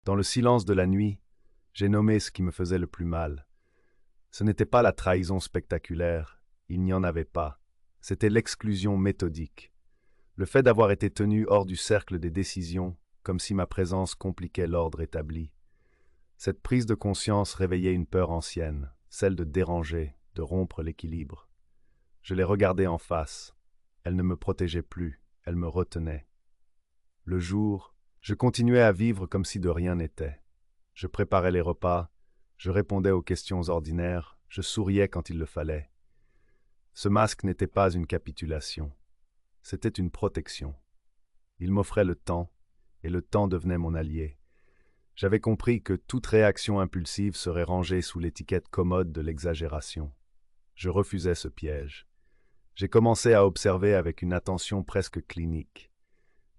Dans le silence de la nuit, j'ai nommé ce qui me faisait le plus mal. Ce n'était pas la trahison spectaculaire, il n'y en avait pas. C'était l'exclusion méthodique. Le fait d'avoir été tenu hors du cercle des décisions, comme si ma présence compliquait l'ordre établi. Cette prise de conscience réveillait une peur ancienne, celle de déranger, de rompre l'équilibre. Je l'ai regardée en face. Elle ne me protégeait plus, elle me retenait. Le jour, je continuais à vivre comme si de rien n'était. Je préparais les repas, je répondais aux questions ordinaires, je souriais quand il le fallait. Ce masque n'était pas une capitulation, c'était une protection. Il m'offrait le temps, et le temps devenait mon allié. J'avais compris que toute réaction impulsive serait rangée sous l'étiquette commode de l'exagération. Je refusais ce piège. J'ai commencé à observer avec une attention presque clinique.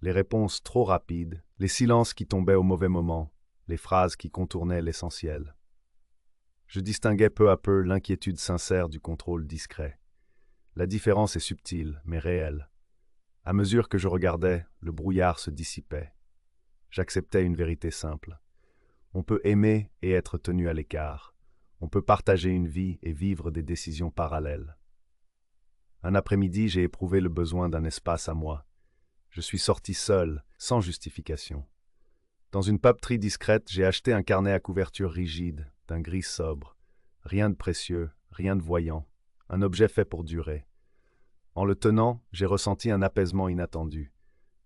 Les réponses trop rapides, les silences qui tombaient au mauvais moment, les phrases qui contournaient l'essentiel. Je distinguais peu à peu l'inquiétude sincère du contrôle discret. La différence est subtile, mais réelle. À mesure que je regardais, le brouillard se dissipait. J'acceptais une vérité simple. On peut aimer et être tenu à l'écart. On peut partager une vie et vivre des décisions parallèles. Un après-midi, j'ai éprouvé le besoin d'un espace à moi. Je suis sorti seul, sans justification. Dans une papeterie discrète, j'ai acheté un carnet à couverture rigide, d'un gris sobre. Rien de précieux, rien de voyant. Un objet fait pour durer. En le tenant, j'ai ressenti un apaisement inattendu.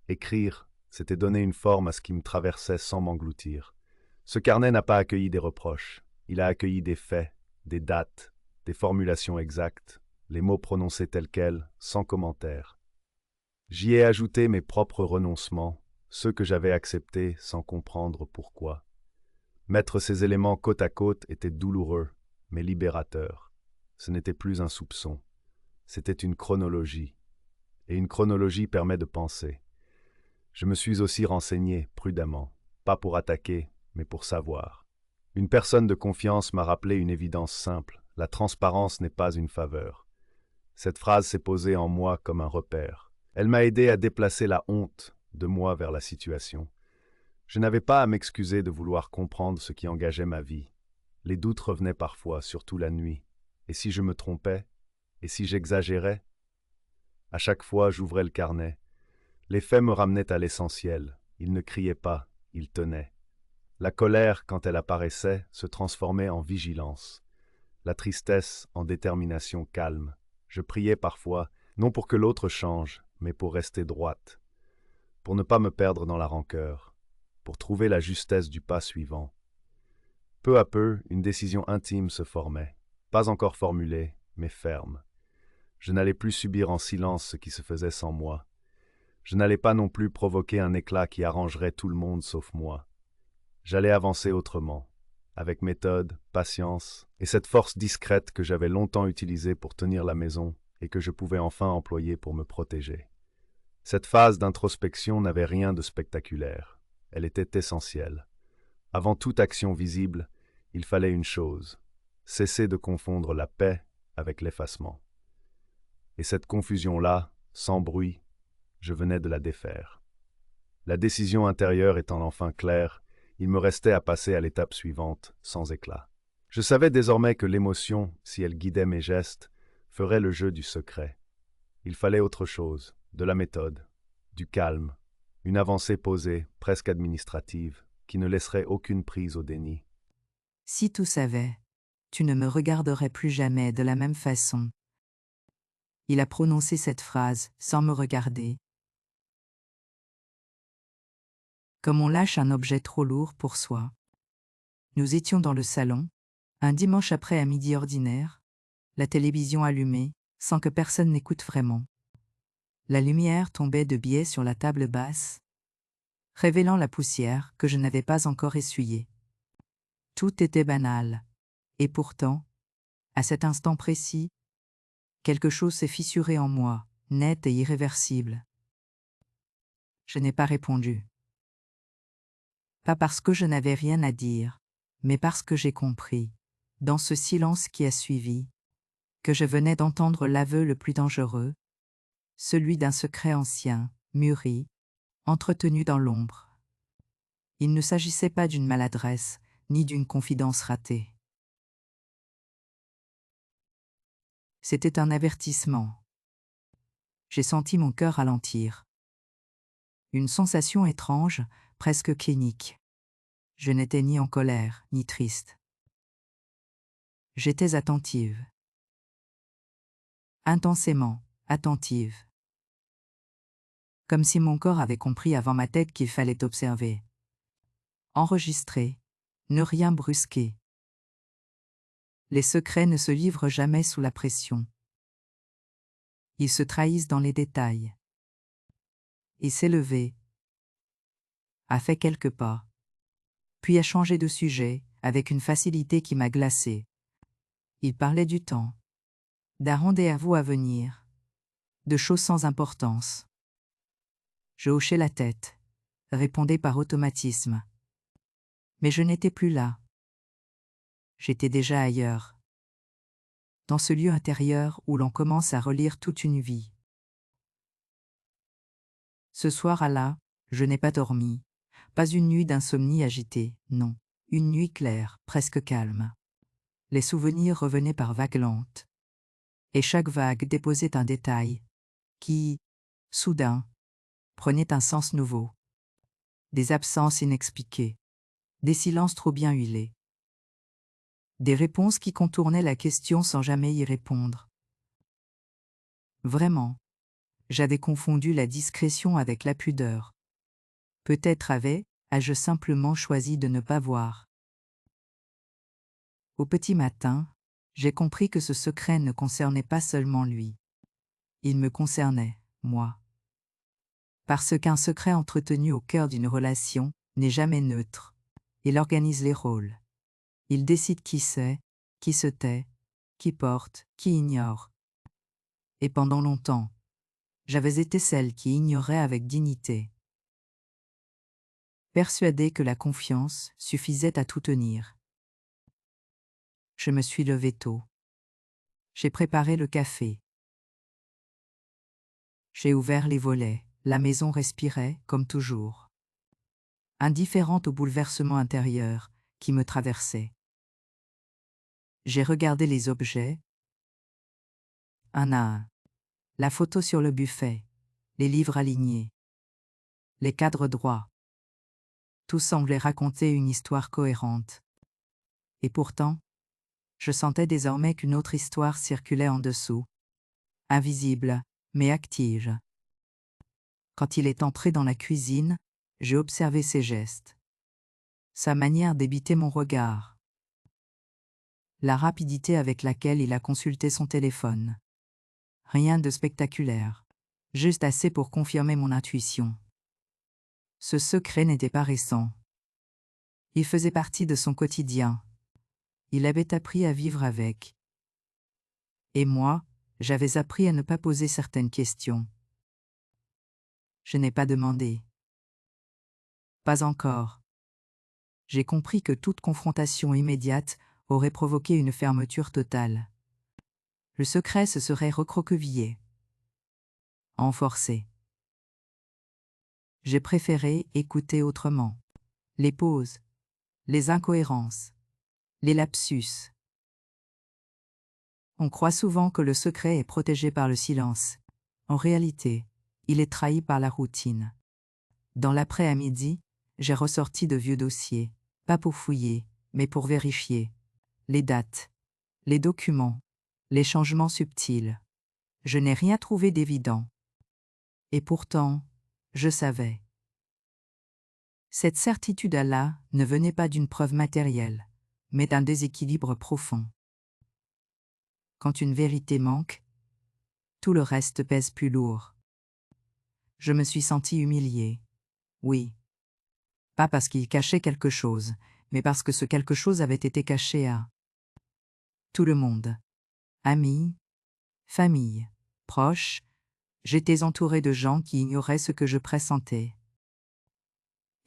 Écrire, c'était donner une forme à ce qui me traversait sans m'engloutir. Ce carnet n'a pas accueilli des reproches. Il a accueilli des faits, des dates, des formulations exactes, les mots prononcés tels quels, sans commentaire. J'y ai ajouté mes propres renoncements, ceux que j'avais acceptés sans comprendre pourquoi. Mettre ces éléments côte à côte était douloureux, mais libérateur. Ce n'était plus un soupçon, c'était une chronologie. Et une chronologie permet de penser. Je me suis aussi renseigné, prudemment, pas pour attaquer, mais pour savoir. Une personne de confiance m'a rappelé une évidence simple, la transparence n'est pas une faveur. Cette phrase s'est posée en moi comme un repère. Elle m'a aidé à déplacer la honte de moi vers la situation. Je n'avais pas à m'excuser de vouloir comprendre ce qui engageait ma vie. Les doutes revenaient parfois, surtout la nuit. Et si je me trompais? Et si j'exagérais? À chaque fois, j'ouvrais le carnet. Les faits me ramenaient à l'essentiel. Ils ne criaient pas, ils tenaient. La colère, quand elle apparaissait, se transformait en vigilance. La tristesse en détermination calme. Je priais parfois, non pour que l'autre change, mais pour rester droite, pour ne pas me perdre dans la rancœur, pour trouver la justesse du pas suivant. Peu à peu, une décision intime se formait, pas encore formulée, mais ferme. Je n'allais plus subir en silence ce qui se faisait sans moi. Je n'allais pas non plus provoquer un éclat qui arrangerait tout le monde sauf moi. J'allais avancer autrement, avec méthode, patience, et cette force discrète que j'avais longtemps utilisée pour tenir la maison et que je pouvais enfin employer pour me protéger. Cette phase d'introspection n'avait rien de spectaculaire. Elle était essentielle. Avant toute action visible, il fallait une chose, cesser de confondre la paix avec l'effacement. Et cette confusion-là, sans bruit, je venais de la défaire. La décision intérieure étant enfin claire, il me restait à passer à l'étape suivante, sans éclat. Je savais désormais que l'émotion, si elle guidait mes gestes, ferait le jeu du secret. Il fallait autre chose, de la méthode, du calme, une avancée posée, presque administrative, qui ne laisserait aucune prise au déni. Si tu savais, tu ne me regarderais plus jamais de la même façon. Il a prononcé cette phrase sans me regarder. Comme on lâche un objet trop lourd pour soi. Nous étions dans le salon, un dimanche après à midi ordinaire, la télévision allumée, sans que personne n'écoute vraiment. La lumière tombait de biais sur la table basse, révélant la poussière que je n'avais pas encore essuyée. Tout était banal. Et pourtant, à cet instant précis, quelque chose s'est fissuré en moi, net et irréversible. Je n'ai pas répondu. Pas parce que je n'avais rien à dire, mais parce que j'ai compris, dans ce silence qui a suivi, que je venais d'entendre l'aveu le plus dangereux, celui d'un secret ancien, mûri, entretenu dans l'ombre. Il ne s'agissait pas d'une maladresse, ni d'une confidence ratée. C'était un avertissement. J'ai senti mon cœur ralentir. Une sensation étrange, presque clinique. Je n'étais ni en colère, ni triste. J'étais attentive. Intensément attentive. Comme si mon corps avait compris avant ma tête qu'il fallait observer. Enregistrer. Ne rien brusquer. Les secrets ne se livrent jamais sous la pression. Ils se trahissent dans les détails. Il s'est levé, a fait quelques pas, puis a changé de sujet, avec une facilité qui m'a glacée. Il parlait du temps, d'un rendez-vous à venir, de choses sans importance. Je hochais la tête, répondais par automatisme. Mais je n'étais plus là. J'étais déjà ailleurs. Dans ce lieu intérieur où l'on commence à relire toute une vie. Ce soir-là, je n'ai pas dormi. Pas une nuit d'insomnie agitée, non. Une nuit claire, presque calme. Les souvenirs revenaient par vagues lentes. Et chaque vague déposait un détail qui, soudain, prenait un sens nouveau. Des absences inexpliquées. Des silences trop bien huilés. Des réponses qui contournaient la question sans jamais y répondre. Vraiment, j'avais confondu la discrétion avec la pudeur. Peut-être avais-je simplement choisi de ne pas voir. Au petit matin, j'ai compris que ce secret ne concernait pas seulement lui. Il me concernait, moi. Parce qu'un secret entretenu au cœur d'une relation n'est jamais neutre. Il organise les rôles. Il décide qui sait, qui se tait, qui porte, qui ignore. Et pendant longtemps, j'avais été celle qui ignorait avec dignité. Persuadée que la confiance suffisait à tout tenir. Je me suis levée tôt. J'ai préparé le café. J'ai ouvert les volets, la maison respirait, comme toujours. Indifférente au bouleversement intérieur qui me traversait. J'ai regardé les objets, un à un. La photo sur le buffet, les livres alignés, les cadres droits. Tout semblait raconter une histoire cohérente. Et pourtant, je sentais désormais qu'une autre histoire circulait en dessous, invisible, mais active. Quand il est entré dans la cuisine, j'ai observé ses gestes. Sa manière d'ébiter mon regard. La rapidité avec laquelle il a consulté son téléphone. Rien de spectaculaire, juste assez pour confirmer mon intuition. Ce secret n'était pas récent. Il faisait partie de son quotidien. Il avait appris à vivre avec. Et moi, j'avais appris à ne pas poser certaines questions. Je n'ai pas demandé. Pas encore. J'ai compris que toute confrontation immédiate aurait provoqué une fermeture totale. Le secret se serait recroquevillé. Enforcé. J'ai préféré écouter autrement. Les pauses, les incohérences, les lapsus. On croit souvent que le secret est protégé par le silence. En réalité, il est trahi par la routine. Dans l'après-midi, j'ai ressorti de vieux dossiers, pas pour fouiller, mais pour vérifier. Les dates, les documents, les changements subtils. Je n'ai rien trouvé d'évident. Et pourtant, je savais. Cette certitude-là ne venait pas d'une preuve matérielle, mais d'un déséquilibre profond. Quand une vérité manque, tout le reste pèse plus lourd. Je me suis sentie humiliée. Oui. Pas parce qu'il cachait quelque chose, mais parce que ce quelque chose avait été caché à tout le monde. Amis, famille, proches, j'étais entourée de gens qui ignoraient ce que je pressentais.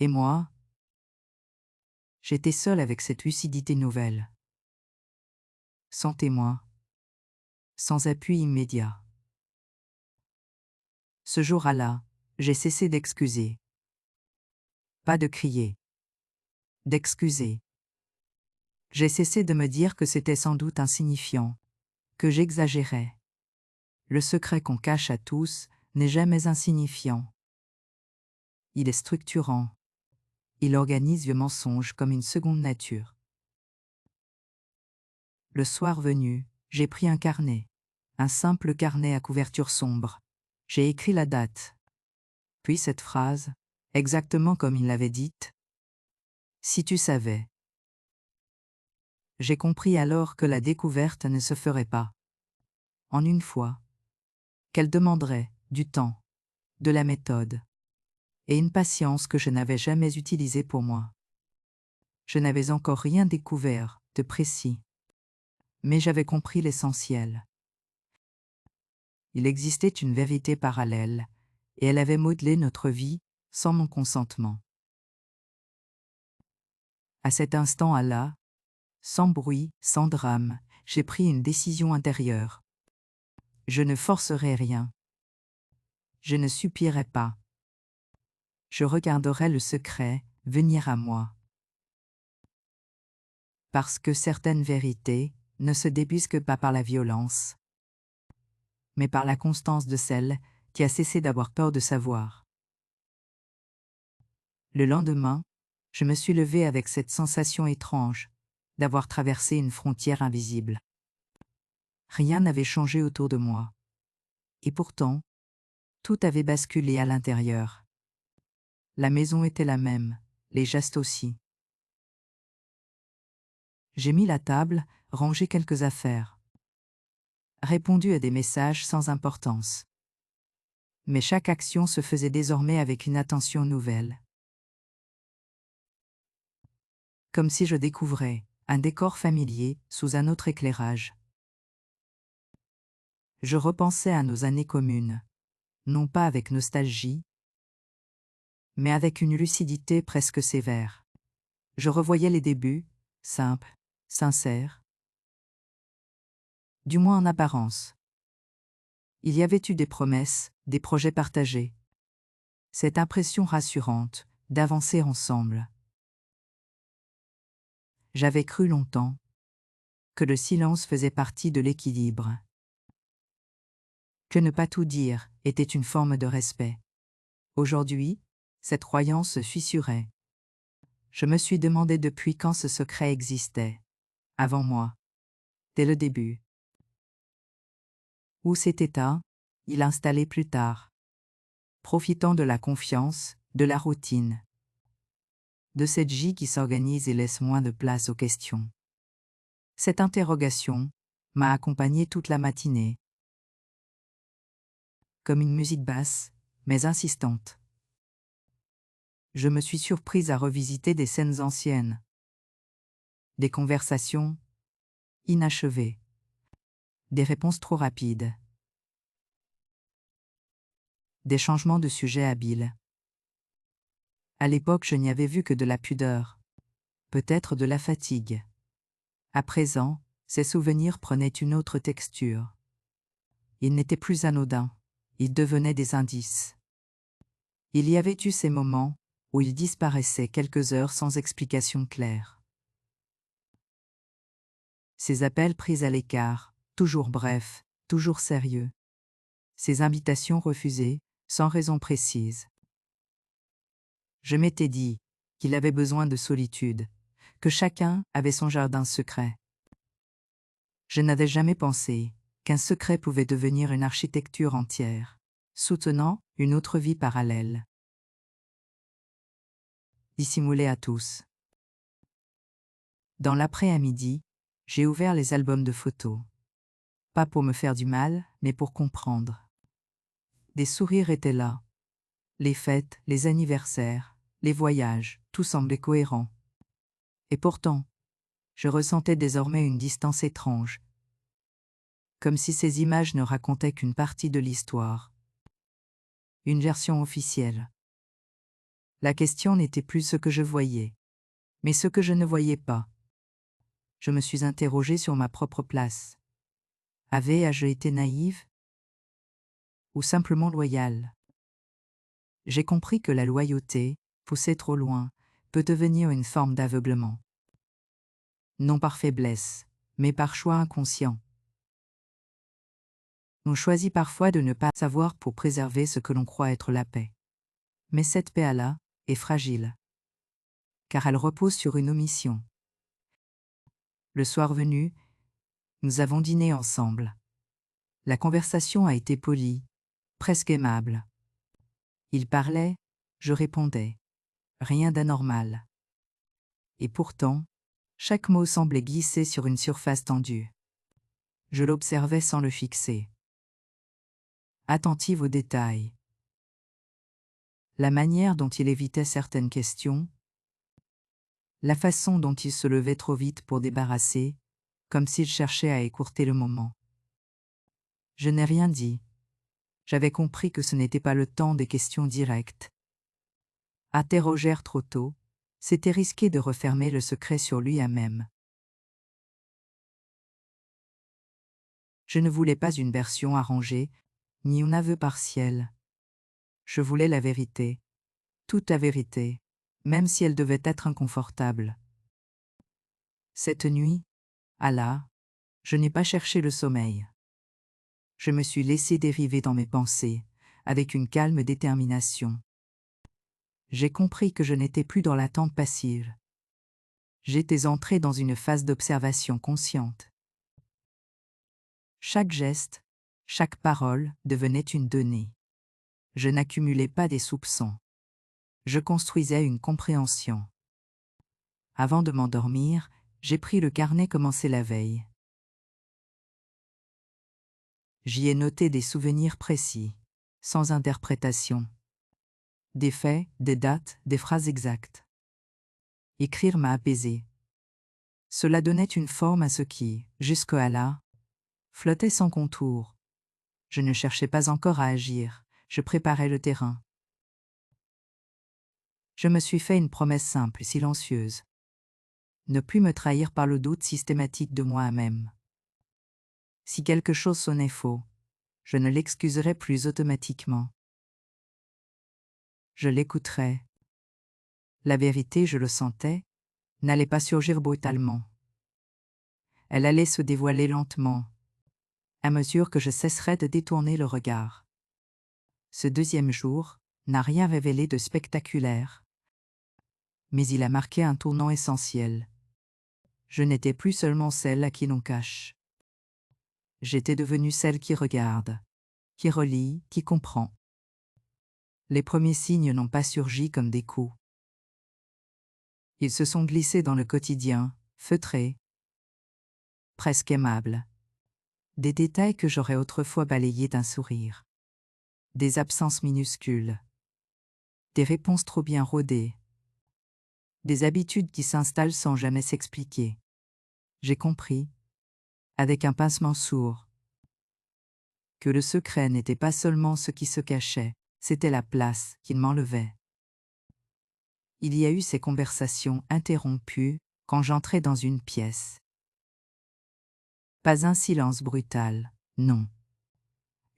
Et moi, j'étais seule avec cette lucidité nouvelle. Sans témoin, sans appui immédiat. Ce jour-là, j'ai cessé d'excuser. Pas de crier. d'excuser. J'ai cessé de me dire que c'était sans doute insignifiant, que j'exagérais. Le secret qu'on cache à tous n'est jamais insignifiant. Il est structurant. Il organise le mensonge comme une seconde nature. Le soir venu, j'ai pris un carnet. Un simple carnet à couverture sombre. J'ai écrit la date. Puis cette phrase, exactement comme il l'avait dite. Si tu savais. J'ai compris alors que la découverte ne se ferait pas. En une fois. Qu'elle demanderait du temps, de la méthode, et une patience que je n'avais jamais utilisée pour moi. Je n'avais encore rien découvert de précis. Mais j'avais compris l'essentiel. Il existait une vérité parallèle, et elle avait modelé notre vie sans mon consentement. À cet instant-là, sans bruit, sans drame, j'ai pris une décision intérieure. Je ne forcerai rien. Je ne supplierai pas. Je regarderai le secret venir à moi. Parce que certaines vérités ne se débusquent pas par la violence, mais par la constance de celle qui a cessé d'avoir peur de savoir. Le lendemain, je me suis levée avec cette sensation étrange d'avoir traversé une frontière invisible. Rien n'avait changé autour de moi. Et pourtant, tout avait basculé à l'intérieur. La maison était la même, les gestes aussi. J'ai mis la table, rangé quelques affaires. Répondu à des messages sans importance. Mais chaque action se faisait désormais avec une attention nouvelle. Comme si je découvrais un décor familier sous un autre éclairage. Je repensais à nos années communes, non pas avec nostalgie, mais avec une lucidité presque sévère. Je revoyais les débuts, simples, sincères, du moins en apparence. Il y avait eu des promesses, des projets partagés. Cette impression rassurante d'avancer ensemble. J'avais cru longtemps que le silence faisait partie de l'équilibre. Que ne pas tout dire était une forme de respect. Aujourd'hui, cette croyance se fissurait. Je me suis demandé depuis quand ce secret existait. Avant moi. Dès le début. Où cet état, il installé plus tard. Profitant de la confiance, de la routine. De cette vie qui s'organise et laisse moins de place aux questions. Cette interrogation m'a accompagné toute la matinée. Comme une musique basse, mais insistante. Je me suis surprise à revisiter des scènes anciennes. Des conversations inachevées. Des réponses trop rapides. Des changements de sujet habiles. À l'époque, je n'y avais vu que de la pudeur. Peut-être de la fatigue. À présent, ces souvenirs prenaient une autre texture. Ils n'étaient plus anodins. Ils devenaient des indices. Il y avait eu ces moments où il disparaissait quelques heures sans explication claire. Ces appels pris à l'écart, toujours brefs, toujours sérieux. Ces invitations refusées, sans raison précise. Je m'étais dit qu'il avait besoin de solitude, que chacun avait son jardin secret. Je n'avais jamais pensé qu'un secret pouvait devenir une architecture entière, soutenant une autre vie parallèle. Dissimulée à tous. Dans l'après-midi, j'ai ouvert les albums de photos. Pas pour me faire du mal, mais pour comprendre. Des sourires étaient là. Les fêtes, les anniversaires, les voyages, tout semblait cohérent. Et pourtant, je ressentais désormais une distance étrange. Comme si ces images ne racontaient qu'une partie de l'histoire. Une version officielle. La question n'était plus ce que je voyais, mais ce que je ne voyais pas. Je me suis interrogée sur ma propre place. Avais-je été naïve? Ou simplement loyale? J'ai compris que la loyauté poussait trop loin, peut devenir une forme d'aveuglement. Non par faiblesse, mais par choix inconscient. On choisit parfois de ne pas savoir pour préserver ce que l'on croit être la paix. Mais cette paix-là est fragile, car elle repose sur une omission. Le soir venu, nous avons dîné ensemble. La conversation a été polie, presque aimable. Il parlait, je répondais. Rien d'anormal. Et pourtant, chaque mot semblait glisser sur une surface tendue. Je l'observais sans le fixer. Attentive aux détails. La manière dont il évitait certaines questions, la façon dont il se levait trop vite pour débarrasser, comme s'il cherchait à écourter le moment. Je n'ai rien dit. J'avais compris que ce n'était pas le temps des questions directes. Interroger trop tôt, c'était risquer de refermer le secret sur lui-même. Je ne voulais pas une version arrangée, ni un aveu partiel. Je voulais la vérité, toute la vérité, même si elle devait être inconfortable. Cette nuit, Allah, je n'ai pas cherché le sommeil. Je me suis laissé dériver dans mes pensées, avec une calme détermination. J'ai compris que je n'étais plus dans l'attente passive. J'étais entré dans une phase d'observation consciente. Chaque geste, chaque parole devenait une donnée. Je n'accumulais pas des soupçons. Je construisais une compréhension. Avant de m'endormir, j'ai pris le carnet commencé la veille. J'y ai noté des souvenirs précis, sans interprétation. Des faits, des dates, des phrases exactes. Écrire m'a apaisé. Cela donnait une forme à ce qui, jusqu'à là, flottait sans contour. Je ne cherchais pas encore à agir, je préparais le terrain. Je me suis fait une promesse simple, silencieuse. Ne plus me trahir par le doute systématique de moi-même. Si quelque chose sonnait faux, je ne l'excuserais plus automatiquement. Je l'écouterais. La vérité, je le sentais, n'allait pas surgir brutalement. Elle allait se dévoiler lentement, à mesure que je cesserais de détourner le regard. Ce deuxième jour n'a rien révélé de spectaculaire, mais il a marqué un tournant essentiel. Je n'étais plus seulement celle à qui l'on cache. J'étais devenue celle qui regarde, qui relit, qui comprend. Les premiers signes n'ont pas surgi comme des coups. Ils se sont glissés dans le quotidien, feutrés, presque aimables. Des détails que j'aurais autrefois balayés d'un sourire. Des absences minuscules. Des réponses trop bien rodées. Des habitudes qui s'installent sans jamais s'expliquer. J'ai compris, avec un pincement sourd, que le secret n'était pas seulement ce qui se cachait, c'était la place qu'il m'enlevait. Il y a eu ces conversations interrompues quand j'entrais dans une pièce. Pas un silence brutal, non.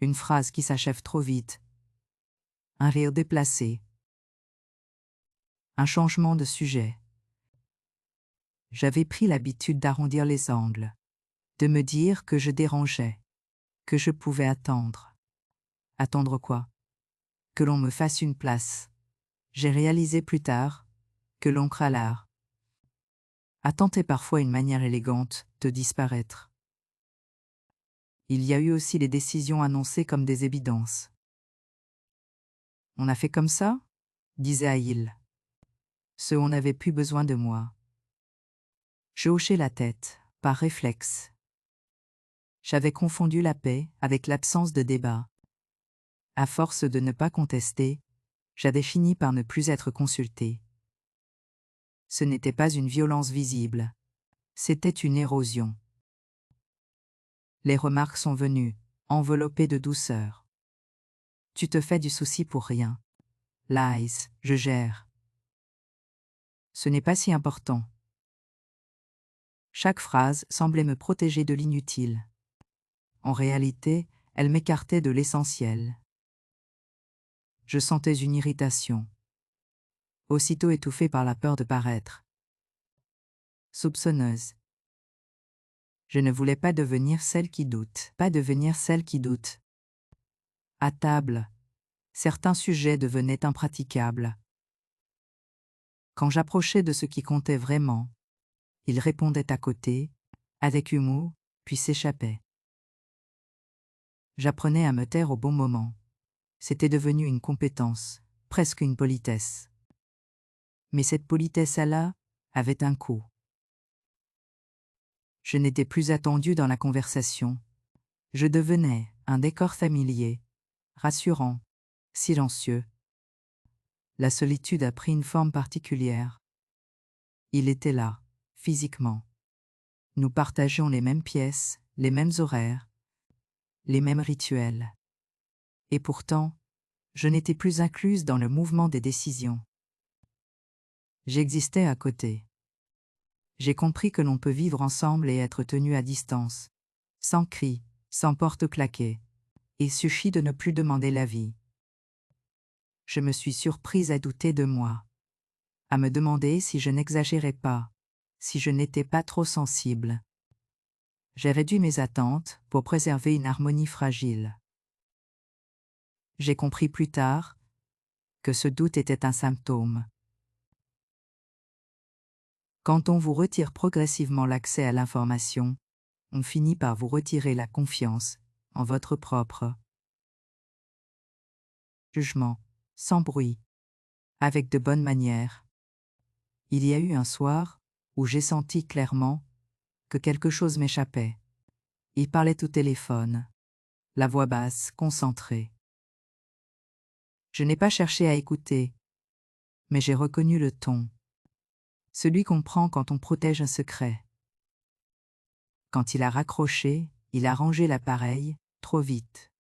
Une phrase qui s'achève trop vite. Un rire déplacé. Un changement de sujet. J'avais pris l'habitude d'arrondir les angles, de me dire que je dérangeais, que je pouvais attendre. Attendre quoi? Que l'on me fasse une place. J'ai réalisé plus tard que l'encre à l'art. Attendre est parfois une manière élégante de disparaître. Il y a eu aussi les décisions annoncées comme des évidences. On a fait comme ça, disait Aïl. Ce on n'avait plus besoin de moi. Je hochais la tête, par réflexe. J'avais confondu la paix avec l'absence de débat. À force de ne pas contester, j'avais fini par ne plus être consulté. Ce n'était pas une violence visible, c'était une érosion. Les remarques sont venues, enveloppées de douceur. Tu te fais du souci pour rien. Lies, je gère. Ce n'est pas si important. Chaque phrase semblait me protéger de l'inutile. En réalité, elle m'écartait de l'essentiel. Je sentais une irritation. aussitôt étouffée par la peur de paraître soupçonneuse. Je ne voulais pas devenir celle qui doute, pas devenir celle qui doute. À table, certains sujets devenaient impraticables. Quand j'approchais de ce qui comptait vraiment, il répondait à côté, avec humour, puis s'échappait. J'apprenais à me taire au bon moment. C'était devenu une compétence, presque une politesse. Mais cette politesse-là avait un coût. Je n'étais plus attendu dans la conversation. Je devenais un décor familier, rassurant, silencieux. La solitude a pris une forme particulière. Il était là, physiquement. Nous partagions les mêmes pièces, les mêmes horaires, les mêmes rituels. Et pourtant, je n'étais plus incluse dans le mouvement des décisions. J'existais à côté. J'ai compris que l'on peut vivre ensemble et être tenu à distance, sans cris, sans porte claquée. Il suffit de ne plus demander l'avis. Je me suis surprise à douter de moi, à me demander si je n'exagérais pas, si je n'étais pas trop sensible. J'ai réduit mes attentes pour préserver une harmonie fragile. J'ai compris plus tard que ce doute était un symptôme. Quand on vous retire progressivement l'accès à l'information, on finit par vous retirer la confiance en votre propre jugement, sans bruit, avec de bonnes manières. Il y a eu un soir où j'ai senti clairement que quelque chose m'échappait. Il parlait au téléphone, la voix basse, concentrée. Je n'ai pas cherché à écouter, mais j'ai reconnu le ton. Celui qu'on prend quand on protège un secret. Quand il a raccroché, il a rangé l'appareil, trop vite.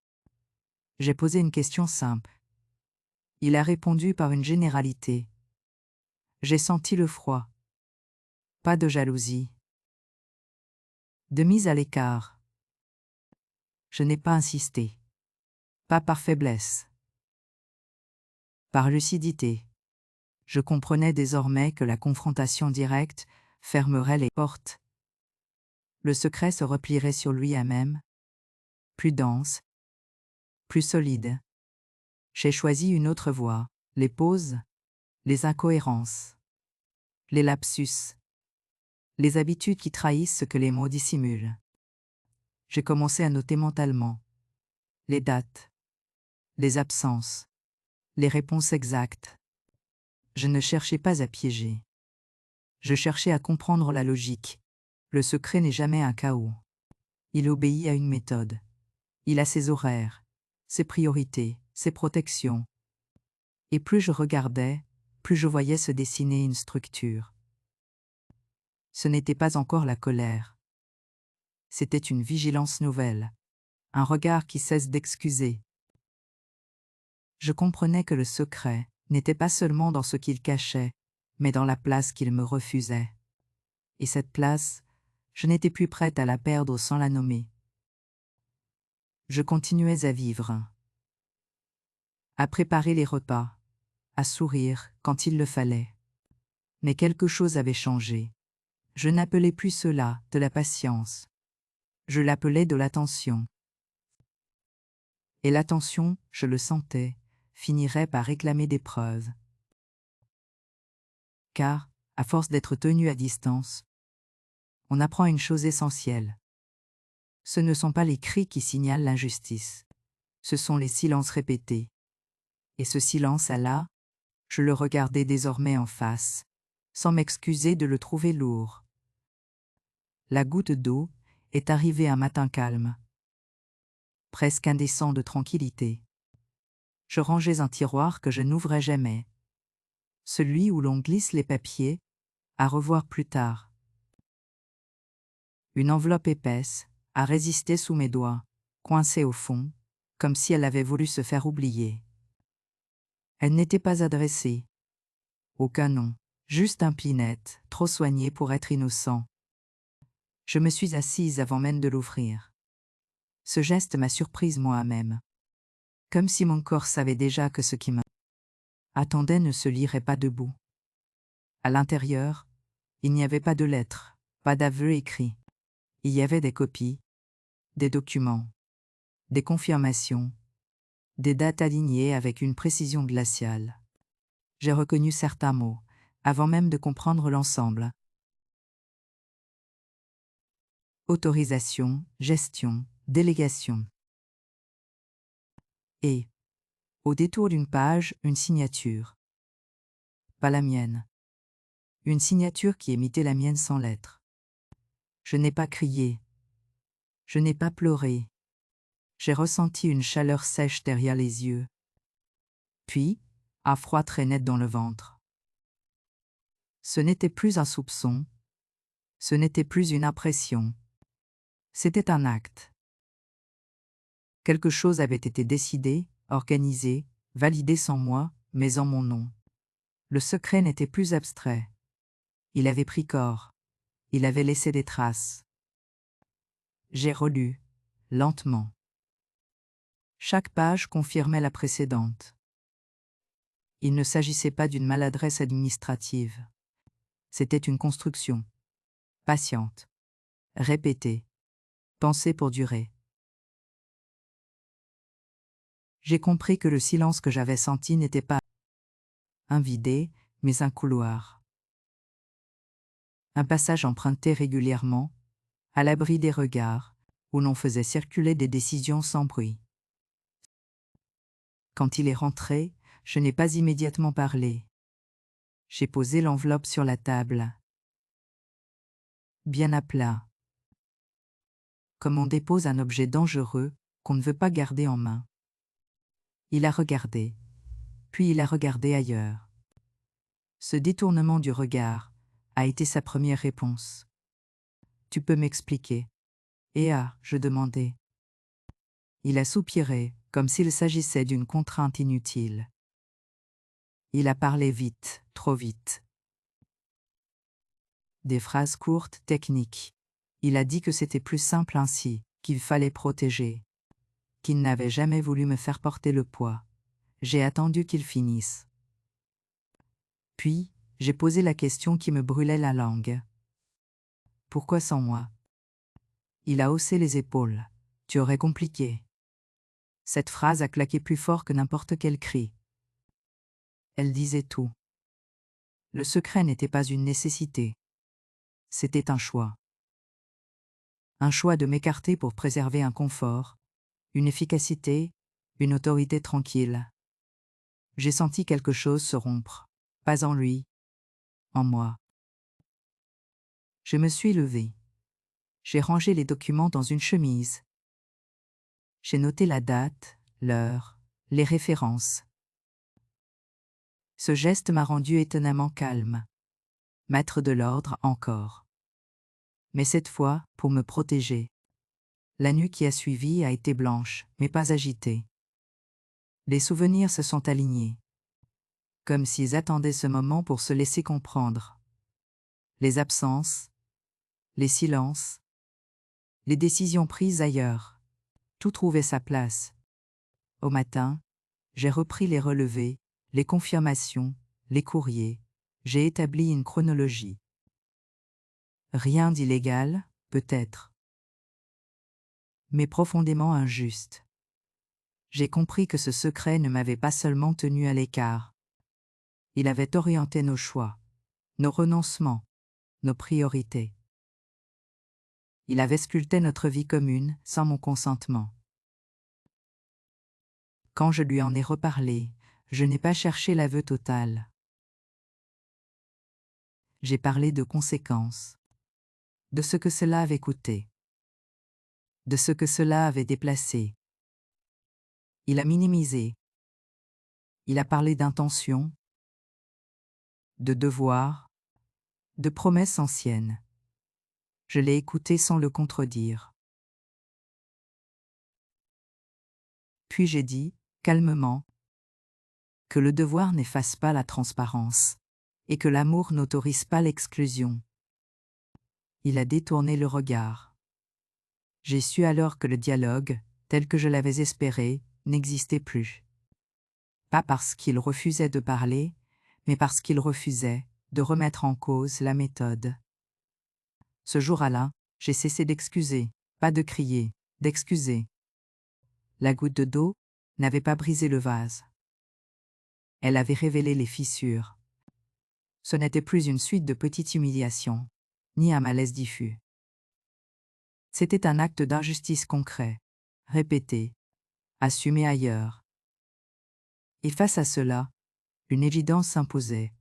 J'ai posé une question simple. Il a répondu par une généralité. J'ai senti le froid. Pas de jalousie. De mise à l'écart. Je n'ai pas insisté. Pas par faiblesse. Par lucidité. Je comprenais désormais que la confrontation directe fermerait les portes. Le secret se replierait sur lui-même, plus dense, plus solide. J'ai choisi une autre voie, les pauses, les incohérences, les lapsus, les habitudes qui trahissent ce que les mots dissimulent. J'ai commencé à noter mentalement les dates, les absences, les réponses exactes. Je ne cherchais pas à piéger. Je cherchais à comprendre la logique. Le secret n'est jamais un chaos. Il obéit à une méthode. Il a ses horaires, ses priorités, ses protections. Et plus je regardais, plus je voyais se dessiner une structure. Ce n'était pas encore la colère. C'était une vigilance nouvelle, un regard qui cesse d'excuser. Je comprenais que le secret n'était pas seulement dans ce qu'il cachait, mais dans la place qu'il me refusait. Et cette place, je n'étais plus prête à la perdre sans la nommer. Je continuais à vivre, à préparer les repas, à sourire quand il le fallait. Mais quelque chose avait changé. Je n'appelais plus cela de la patience. Je l'appelais de l'attention. Et l'attention, je le sentais, finirait par réclamer des preuves. Car, à force d'être tenu à distance, on apprend une chose essentielle. Ce ne sont pas les cris qui signalent l'injustice. Ce sont les silences répétés. Et ce silence-là, je le regardais désormais en face, sans m'excuser de le trouver lourd. La goutte d'eau est arrivée un matin calme, presque indécent de tranquillité. Je rangeais un tiroir que je n'ouvrais jamais, celui où l'on glisse les papiers, à revoir plus tard. Une enveloppe épaisse a résisté sous mes doigts, coincée au fond, comme si elle avait voulu se faire oublier. Elle n'était pas adressée. Aucun nom, juste un pinette, trop soigné pour être innocent. Je me suis assise avant même de l'ouvrir. Ce geste m'a surprise moi-même. Comme si mon corps savait déjà que ce qui m'attendait ne se lirait pas debout. À l'intérieur, il n'y avait pas de lettres, pas d'aveu écrit. Il y avait des copies, des documents, des confirmations, des dates alignées avec une précision glaciale. J'ai reconnu certains mots, avant même de comprendre l'ensemble. Autorisation, gestion, délégation. Et, au détour d'une page, une signature. Pas la mienne. Une signature qui imitait la mienne sans lettres. Je n'ai pas crié. Je n'ai pas pleuré. J'ai ressenti une chaleur sèche derrière les yeux. Puis, un froid très net dans le ventre. Ce n'était plus un soupçon. Ce n'était plus une impression. C'était un acte. Quelque chose avait été décidé, organisé, validé sans moi, mais en mon nom. Le secret n'était plus abstrait. Il avait pris corps. Il avait laissé des traces. J'ai relu, lentement. Chaque page confirmait la précédente. Il ne s'agissait pas d'une maladresse administrative. C'était une construction. Patiente. Répétée. Pensée pour durer. J'ai compris que le silence que j'avais senti n'était pas un vidé, mais un couloir. Un passage emprunté régulièrement, à l'abri des regards, où l'on faisait circuler des décisions sans bruit. Quand il est rentré, je n'ai pas immédiatement parlé. J'ai posé l'enveloppe sur la table. Bien à plat. Comme on dépose un objet dangereux qu'on ne veut pas garder en main. Il a regardé. Puis il a regardé ailleurs. Ce détournement du regard a été sa première réponse. « Tu peux m'expliquer ?» Et je demandai. Il a soupiré, comme s'il s'agissait d'une contrainte inutile. Il a parlé vite, trop vite. Des phrases courtes, techniques. Il a dit que c'était plus simple ainsi, qu'il fallait protéger. Qu'il n'avait jamais voulu me faire porter le poids. J'ai attendu qu'il finisse. Puis, j'ai posé la question qui me brûlait la langue. Pourquoi sans moi? Il a haussé les épaules. Tu aurais compliqué. Cette phrase a claqué plus fort que n'importe quel cri. Elle disait tout. Le secret n'était pas une nécessité. C'était un choix. Un choix de m'écarter pour préserver un confort, une efficacité, une autorité tranquille. J'ai senti quelque chose se rompre, pas en lui, en moi. Je me suis levée. J'ai rangé les documents dans une chemise. J'ai noté la date, l'heure, les références. Ce geste m'a rendu étonnamment calme. Maître de l'ordre encore. Mais cette fois, pour me protéger. La nuit qui a suivi a été blanche, mais pas agitée. Les souvenirs se sont alignés. Comme s'ils attendaient ce moment pour se laisser comprendre. Les absences, les silences, les décisions prises ailleurs. Tout trouvait sa place. Au matin, j'ai repris les relevés, les confirmations, les courriers. J'ai établi une chronologie. Rien d'illégal, peut-être. Mais profondément injuste. J'ai compris que ce secret ne m'avait pas seulement tenu à l'écart. Il avait orienté nos choix, nos renoncements, nos priorités. Il avait sculpté notre vie commune sans mon consentement. Quand je lui en ai reparlé, je n'ai pas cherché l'aveu total. J'ai parlé de conséquences, de ce que cela avait coûté, de ce que cela avait déplacé. Il a minimisé. Il a parlé d'intention, de devoir, de promesses anciennes. Je l'ai écouté sans le contredire. Puis j'ai dit, calmement, que le devoir n'efface pas la transparence, et que l'amour n'autorise pas l'exclusion. Il a détourné le regard. J'ai su alors que le dialogue, tel que je l'avais espéré, n'existait plus. Pas parce qu'il refusait de parler, mais parce qu'il refusait de remettre en cause la méthode. Ce jour-là, j'ai cessé d'excuser, pas de crier, d'excuser. La goutte d'eau n'avait pas brisé le vase. Elle avait révélé les fissures. Ce n'était plus une suite de petites humiliations, ni un malaise diffus. C'était un acte d'injustice concret, répété, assumé ailleurs. Et face à cela, une évidence s'imposait.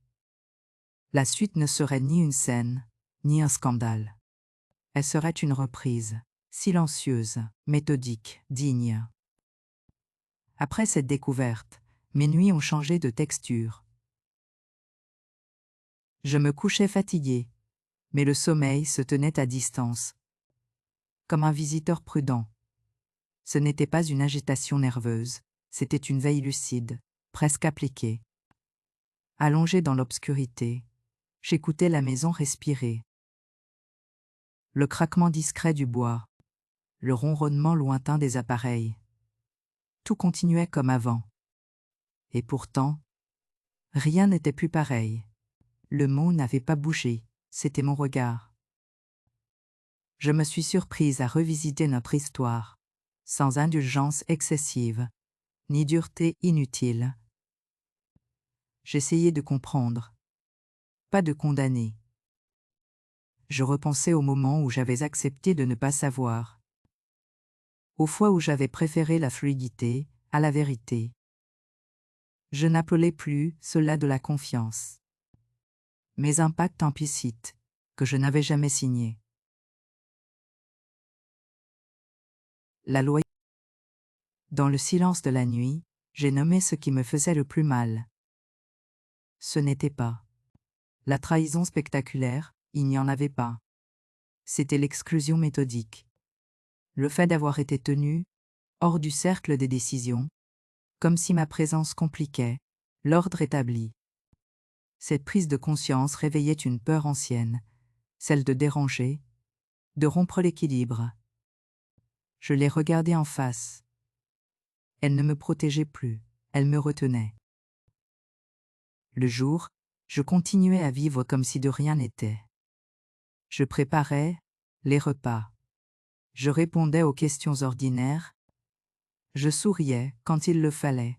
La suite ne serait ni une scène, ni un scandale. Elle serait une reprise, silencieuse, méthodique, digne. Après cette découverte, mes nuits ont changé de texture. Je me couchais fatigué, mais le sommeil se tenait à distance, comme un visiteur prudent. Ce n'était pas une agitation nerveuse, c'était une veille lucide, presque appliquée. Allongé dans l'obscurité, j'écoutais la maison respirer. Le craquement discret du bois, le ronronnement lointain des appareils. Tout continuait comme avant. Et pourtant, rien n'était plus pareil. Le mot n'avait pas bougé, c'était mon regard. Je me suis surprise à revisiter notre histoire, sans indulgence excessive, ni dureté inutile. J'essayais de comprendre, pas de condamner. Je repensais au moment où j'avais accepté de ne pas savoir, aux fois où j'avais préféré la fluidité à la vérité. Je n'appelais plus cela de la confiance, mais un pacte implicite que je n'avais jamais signé. La loi. Dans le silence de la nuit, j'ai nommé ce qui me faisait le plus mal. Ce n'était pas la trahison spectaculaire, il n'y en avait pas. C'était l'exclusion méthodique. Le fait d'avoir été tenu hors du cercle des décisions, comme si ma présence compliquait l'ordre établi. Cette prise de conscience réveillait une peur ancienne, celle de déranger, de rompre l'équilibre. Je l'ai regardée en face. Elle ne me protégeait plus, elle me retenait. Le jour, je continuais à vivre comme si de rien n'était. Je préparais les repas. Je répondais aux questions ordinaires. Je souriais quand il le fallait.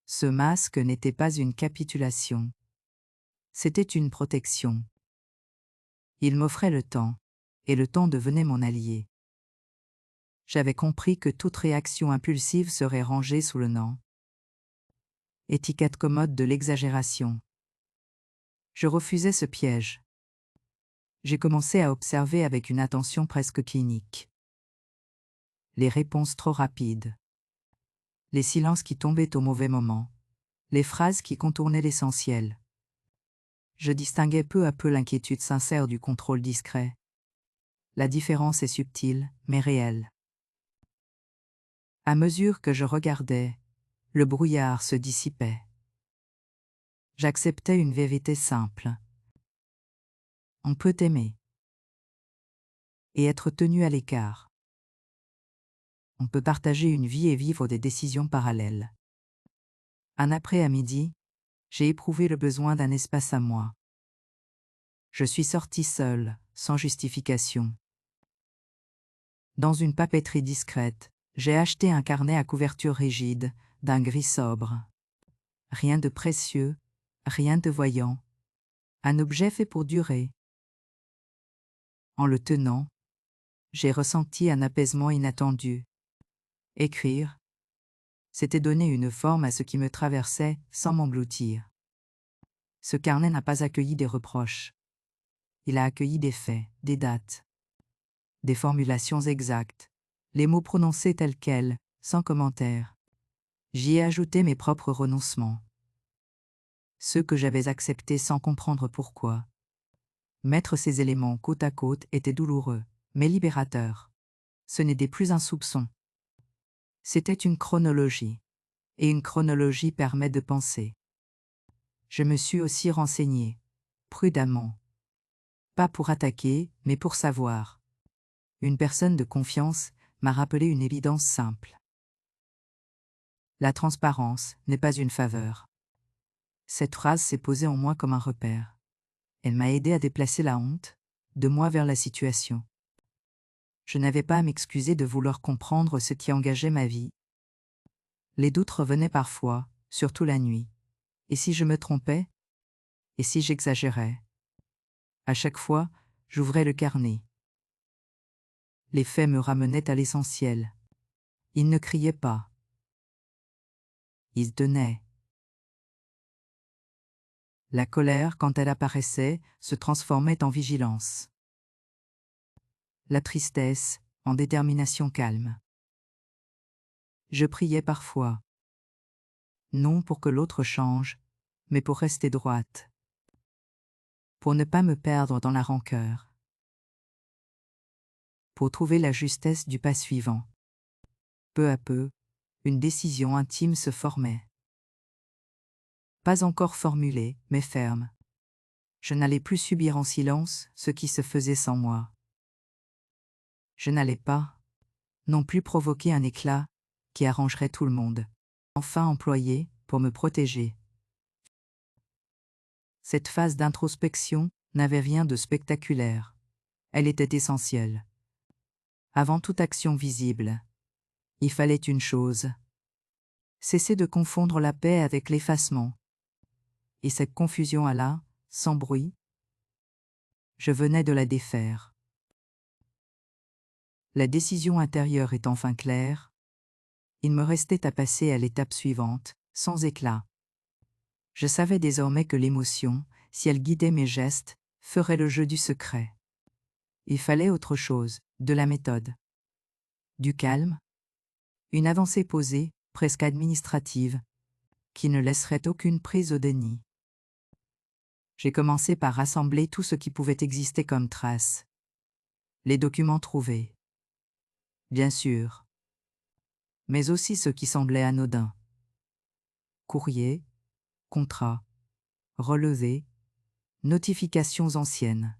Ce masque n'était pas une capitulation. C'était une protection. Il m'offrait le temps, et le temps devenait mon allié. J'avais compris que toute réaction impulsive serait rangée sous le nom. Étiquette commode de l'exagération. Je refusais ce piège. J'ai commencé à observer avec une attention presque clinique. Les réponses trop rapides. Les silences qui tombaient au mauvais moment. Les phrases qui contournaient l'essentiel. Je distinguais peu à peu l'inquiétude sincère du contrôle discret. La différence est subtile, mais réelle. À mesure que je regardais, le brouillard se dissipait. J'acceptais une vérité simple. On peut aimer et être tenu à l'écart. On peut partager une vie et vivre des décisions parallèles. Un après-midi, j'ai éprouvé le besoin d'un espace à moi. Je suis sortie seule, sans justification. Dans une papeterie discrète, j'ai acheté un carnet à couverture rigide, d'un gris sobre. Rien de précieux, rien de voyant. Un objet fait pour durer. En le tenant, j'ai ressenti un apaisement inattendu. Écrire, c'était donner une forme à ce qui me traversait sans m'engloutir. Ce carnet n'a pas accueilli des reproches. Il a accueilli des faits, des dates, des formulations exactes, les mots prononcés tels quels, sans commentaire. J'y ai ajouté mes propres renoncements. Ceux que j'avais acceptés sans comprendre pourquoi. Mettre ces éléments côte à côte était douloureux, mais libérateur. Ce n'était plus un soupçon. C'était une chronologie. Et une chronologie permet de penser. Je me suis aussi renseigné, prudemment. Pas pour attaquer, mais pour savoir. Une personne de confiance m'a rappelé une évidence simple. La transparence n'est pas une faveur. Cette phrase s'est posée en moi comme un repère. Elle m'a aidé à déplacer la honte de moi vers la situation. Je n'avais pas à m'excuser de vouloir comprendre ce qui engageait ma vie. Les doutes revenaient parfois, surtout la nuit. Et si je me trompais? Et si j'exagérais? À chaque fois, j'ouvrais le carnet. Les faits me ramenaient à l'essentiel. Ils ne criaient pas. Ils tenaient. La colère, quand elle apparaissait, se transformait en vigilance. La tristesse, en détermination calme. Je priais parfois. Non pour que l'autre change, mais pour rester droite. Pour ne pas me perdre dans la rancœur. Pour trouver la justesse du pas suivant. Peu à peu, une décision intime se formait. Pas encore formulée, mais ferme. Je n'allais plus subir en silence ce qui se faisait sans moi. Je n'allais pas, non plus provoquer un éclat qui arrangerait tout le monde. Enfin employé pour me protéger. Cette phase d'introspection n'avait rien de spectaculaire. Elle était essentielle. Avant toute action visible, il fallait une chose. Cesser de confondre la paix avec l'effacement. Et cette confusion alla, sans bruit. Je venais de la défaire. La décision intérieure est enfin claire. Il me restait à passer à l'étape suivante, sans éclat. Je savais désormais que l'émotion, si elle guidait mes gestes, ferait le jeu du secret. Il fallait autre chose, de la méthode. Du calme. Une avancée posée, presque administrative, qui ne laisserait aucune prise au déni. J'ai commencé par rassembler tout ce qui pouvait exister comme traces. Les documents trouvés. Bien sûr. Mais aussi ce qui semblait anodin. Courrier, contrat, relevé, notifications anciennes.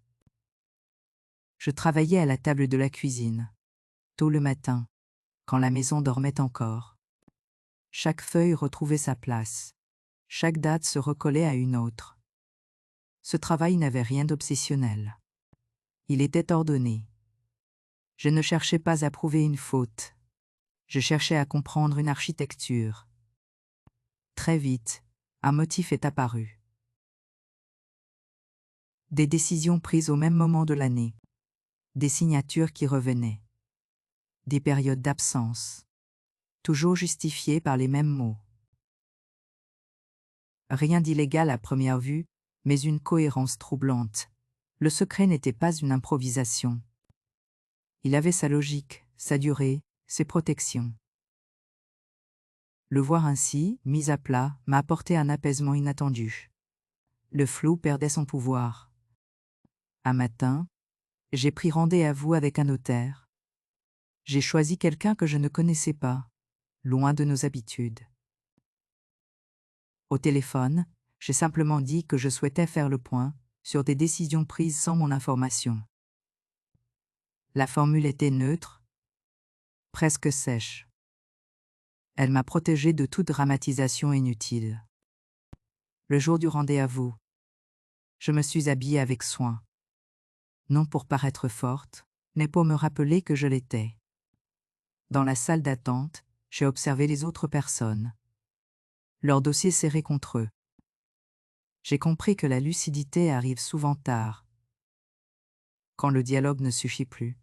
Je travaillais à la table de la cuisine, tôt le matin, quand la maison dormait encore. Chaque feuille retrouvait sa place. Chaque date se recollait à une autre. Ce travail n'avait rien d'obsessionnel. Il était ordonné. Je ne cherchais pas à prouver une faute. Je cherchais à comprendre une architecture. Très vite, un motif est apparu. Des décisions prises au même moment de l'année. Des signatures qui revenaient. Des périodes d'absence. Toujours justifiées par les mêmes mots. Rien d'illégal à première vue, mais une cohérence troublante. Le secret n'était pas une improvisation. Il avait sa logique, sa durée, ses protections. Le voir ainsi, mis à plat, m'a apporté un apaisement inattendu. Le flou perdait son pouvoir. Un matin, j'ai pris rendez-vous avec un notaire. J'ai choisi quelqu'un que je ne connaissais pas, loin de nos habitudes. Au téléphone, j'ai simplement dit que je souhaitais faire le point sur des décisions prises sans mon information. La formule était neutre, presque sèche. Elle m'a protégée de toute dramatisation inutile. Le jour du rendez-vous, je me suis habillée avec soin. Non pour paraître forte, mais pour me rappeler que je l'étais. Dans la salle d'attente, j'ai observé les autres personnes. Leurs dossiers serrés contre eux. J'ai compris que la lucidité arrive souvent tard, quand le dialogue ne suffit plus,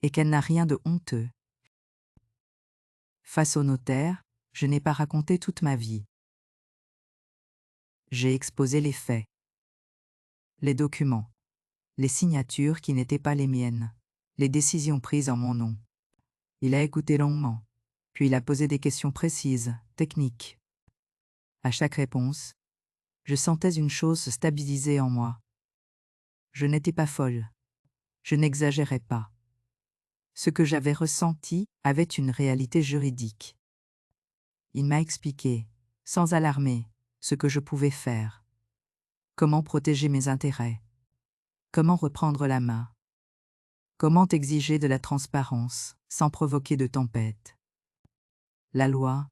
et qu'elle n'a rien de honteux. Face au notaire, je n'ai pas raconté toute ma vie. J'ai exposé les faits, les documents, les signatures qui n'étaient pas les miennes, les décisions prises en mon nom. Il a écouté longuement, puis il a posé des questions précises, techniques. À chaque réponse, je sentais une chose se stabiliser en moi. Je n'étais pas folle. Je n'exagérais pas. Ce que j'avais ressenti avait une réalité juridique. Il m'a expliqué, sans alarmer, ce que je pouvais faire. Comment protéger mes intérêts. Comment reprendre la main. Comment exiger de la transparence, sans provoquer de tempête. La loi,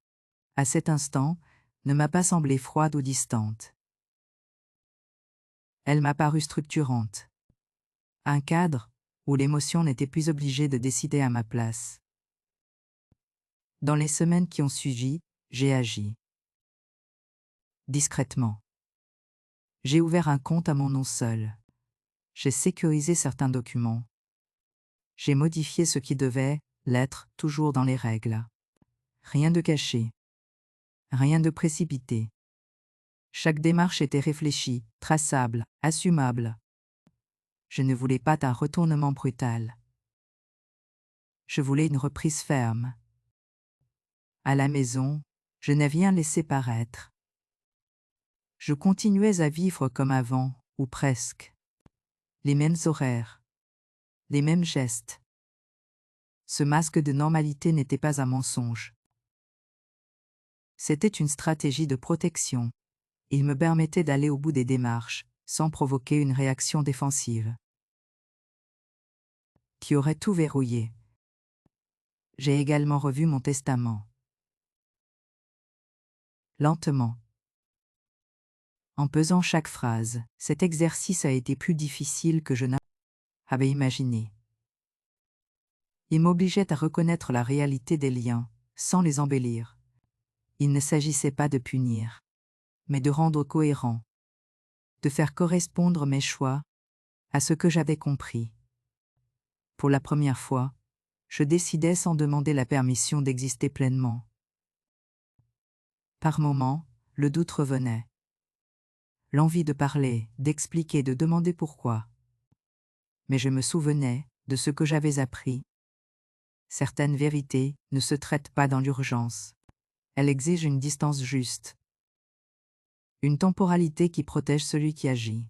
à cet instant, ne m'a pas semblé froide ou distante. Elle m'a paru structurante. Un cadre où l'émotion n'était plus obligée de décider à ma place. Dans les semaines qui ont suivi, j'ai agi. Discrètement. J'ai ouvert un compte à mon nom seul. J'ai sécurisé certains documents. J'ai modifié ce qui devait l'être toujours dans les règles. Rien de caché. Rien de précipité. Chaque démarche était réfléchie, traçable, assumable. Je ne voulais pas d'un retournement brutal. Je voulais une reprise ferme. À la maison, je n'ai rien laissé paraître. Je continuais à vivre comme avant, ou presque. Les mêmes horaires. Les mêmes gestes. Ce masque de normalité n'était pas un mensonge. C'était une stratégie de protection. Il me permettait d'aller au bout des démarches, sans provoquer une réaction défensive. Qui aurait tout verrouillé. J'ai également revu mon testament. Lentement. En pesant chaque phrase, cet exercice a été plus difficile que je n'avais imaginé. Il m'obligeait à reconnaître la réalité des liens, sans les embellir. Il ne s'agissait pas de punir, mais de rendre cohérent, de faire correspondre mes choix à ce que j'avais compris. Pour la première fois, je décidais sans demander la permission d'exister pleinement. Par moments, le doute revenait. L'envie de parler, d'expliquer, de demander pourquoi. Mais je me souvenais de ce que j'avais appris. Certaines vérités ne se traitent pas dans l'urgence. Elles exigent une distance juste. Une temporalité qui protège celui qui agit.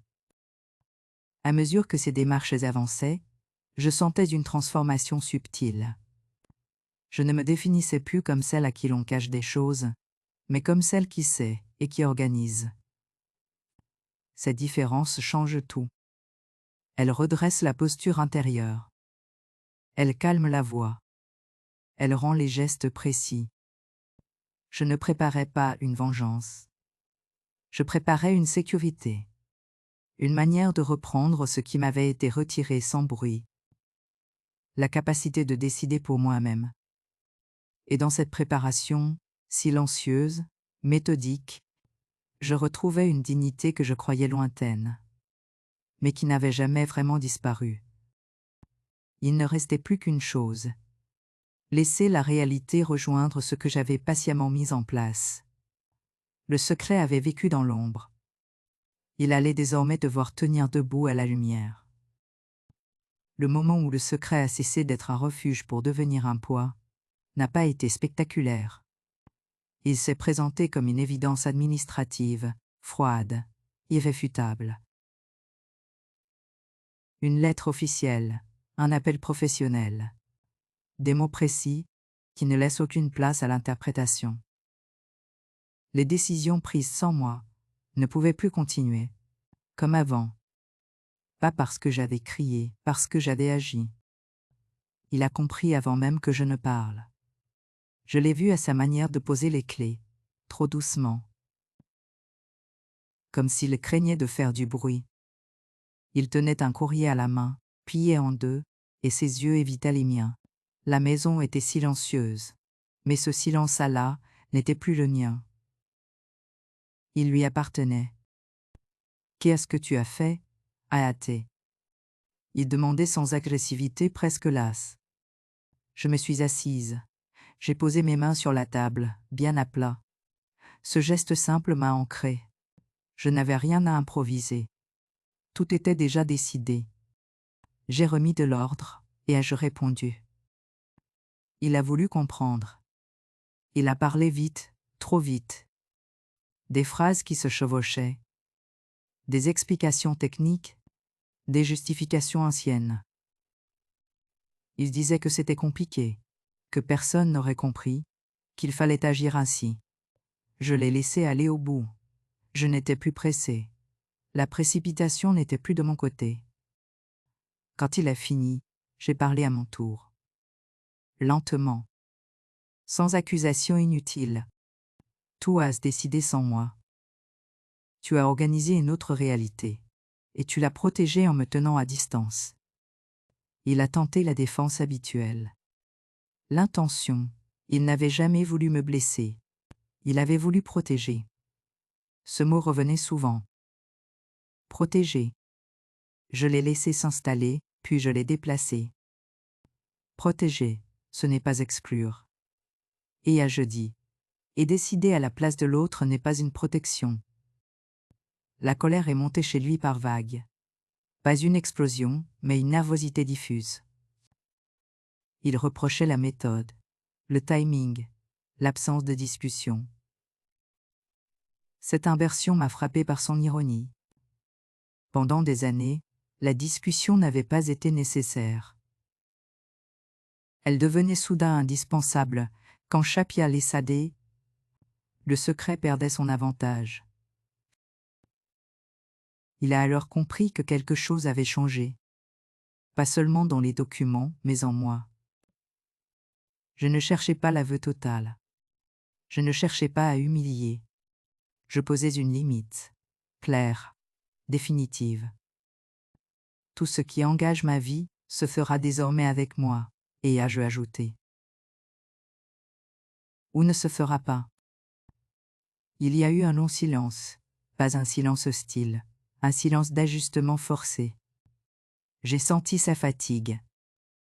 À mesure que ces démarches avançaient, je sentais une transformation subtile. Je ne me définissais plus comme celle à qui l'on cache des choses, mais comme celle qui sait et qui organise. Cette différence change tout. Elle redresse la posture intérieure. Elle calme la voix. Elle rend les gestes précis. Je ne préparais pas une vengeance. Je préparais une sécurité. Une manière de reprendre ce qui m'avait été retiré sans bruit. La capacité de décider pour moi-même. Et dans cette préparation, silencieuse, méthodique, je retrouvais une dignité que je croyais lointaine, mais qui n'avait jamais vraiment disparu. Il ne restait plus qu'une chose. Laisser la réalité rejoindre ce que j'avais patiemment mis en place. Le secret avait vécu dans l'ombre. Il allait désormais devoir tenir debout à la lumière. Le moment où le secret a cessé d'être un refuge pour devenir un poids n'a pas été spectaculaire. Il s'est présenté comme une évidence administrative, froide, irréfutable. Une lettre officielle, un appel professionnel. Des mots précis qui ne laissent aucune place à l'interprétation. Les décisions prises sans moi ne pouvaient plus continuer, comme avant. Pas parce que j'avais crié, parce que j'avais agi. Il a compris avant même que je ne parle. Je l'ai vu à sa manière de poser les clés, trop doucement. Comme s'il craignait de faire du bruit. Il tenait un courrier à la main, plié en deux, et ses yeux évitaient les miens. La maison était silencieuse, mais ce silence-là n'était plus le mien. Il lui appartenait. « Qu'est-ce que tu as fait ?» a hâté. Il demandait sans agressivité, presque lasse. Je me suis assise. J'ai posé mes mains sur la table, bien à plat. Ce geste simple m'a ancré. Je n'avais rien à improviser. Tout était déjà décidé. J'ai remis de l'ordre, et ai-je répondu. Il a voulu comprendre. Il a parlé vite, trop vite. Des phrases qui se chevauchaient. Des explications techniques, des justifications anciennes. Il disait que c'était compliqué, que personne n'aurait compris, qu'il fallait agir ainsi. Je l'ai laissé aller au bout. Je n'étais plus pressé. La précipitation n'était plus de mon côté. Quand il a fini, j'ai parlé à mon tour. Lentement. Sans accusation inutile. Tout a se décidé sans moi. Tu as organisé une autre réalité. et tu l'as protégé en me tenant à distance. Il a tenté la défense habituelle. L'intention, il n'avait jamais voulu me blesser. Il avait voulu protéger. Ce mot revenait souvent. Protéger. Je l'ai laissé s'installer, puis je l'ai déplacé. Protéger, ce n'est pas exclure. Et à jeudi. Et décider à la place de l'autre n'est pas une protection. La colère est montée chez lui par vagues. Pas une explosion, mais une nervosité diffuse. Il reprochait la méthode, le timing, l'absence de discussion. Cette inversion m'a frappé par son ironie. Pendant des années, la discussion n'avait pas été nécessaire. Elle devenait soudain indispensable quand Chapia les cédait. Le secret perdait son avantage. Il a alors compris que quelque chose avait changé. Pas seulement dans les documents, mais en moi. Je ne cherchais pas l'aveu total. Je ne cherchais pas à humilier. Je posais une limite, claire, définitive. Tout ce qui engage ma vie se fera désormais avec moi, et ai-je ajouté. Ou ne se fera pas. Il y a eu un long silence, pas un silence hostile, un silence d'ajustement forcé. J'ai senti sa fatigue,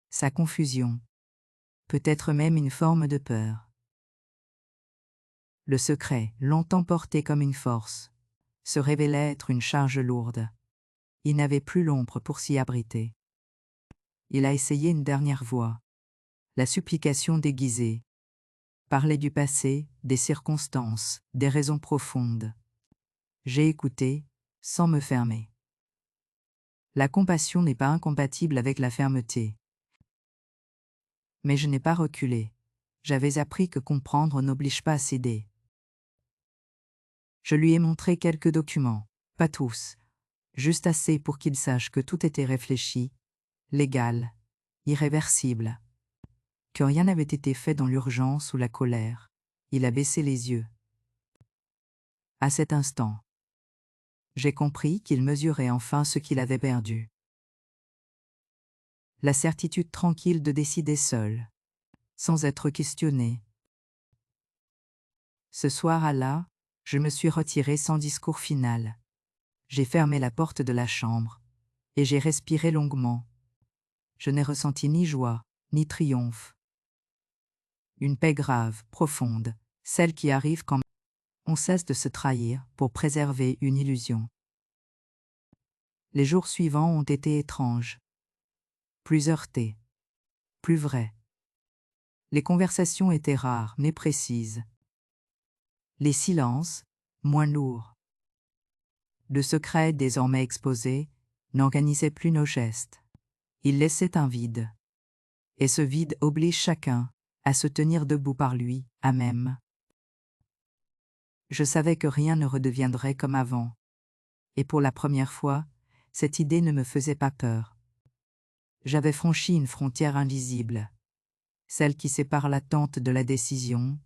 sa confusion, peut-être même une forme de peur. Le secret, longtemps porté comme une force, se révélait être une charge lourde. Il n'avait plus l'ombre pour s'y abriter. Il a essayé une dernière voie, la supplication déguisée. Parler du passé, des circonstances, des raisons profondes. J'ai écouté, sans me fermer. La compassion n'est pas incompatible avec la fermeté. Mais je n'ai pas reculé. J'avais appris que comprendre n'oblige pas à céder. Je lui ai montré quelques documents, pas tous, juste assez pour qu'il sache que tout était réfléchi, légal, irréversible. Que rien n'avait été fait dans l'urgence ou la colère. Il a baissé les yeux. À cet instant, j'ai compris qu'il mesurait enfin ce qu'il avait perdu. La certitude tranquille de décider seul, sans être questionné. Ce soir-là, je me suis retiré sans discours final. J'ai fermé la porte de la chambre, et j'ai respiré longuement. Je n'ai ressenti ni joie, ni triomphe. Une paix grave, profonde, celle qui arrive quand on cesse de se trahir pour préserver une illusion. Les jours suivants ont été étranges, plus heurtés, plus vrais. Les conversations étaient rares mais précises. Les silences, moins lourds. Le secret, désormais exposé, n'organisait plus nos gestes. Il laissait un vide. Et ce vide oblige chacun à se tenir debout par lui, à même. Je savais que rien ne redeviendrait comme avant. Et pour la première fois, cette idée ne me faisait pas peur. J'avais franchi une frontière invisible, celle qui sépare l'attente de la décision.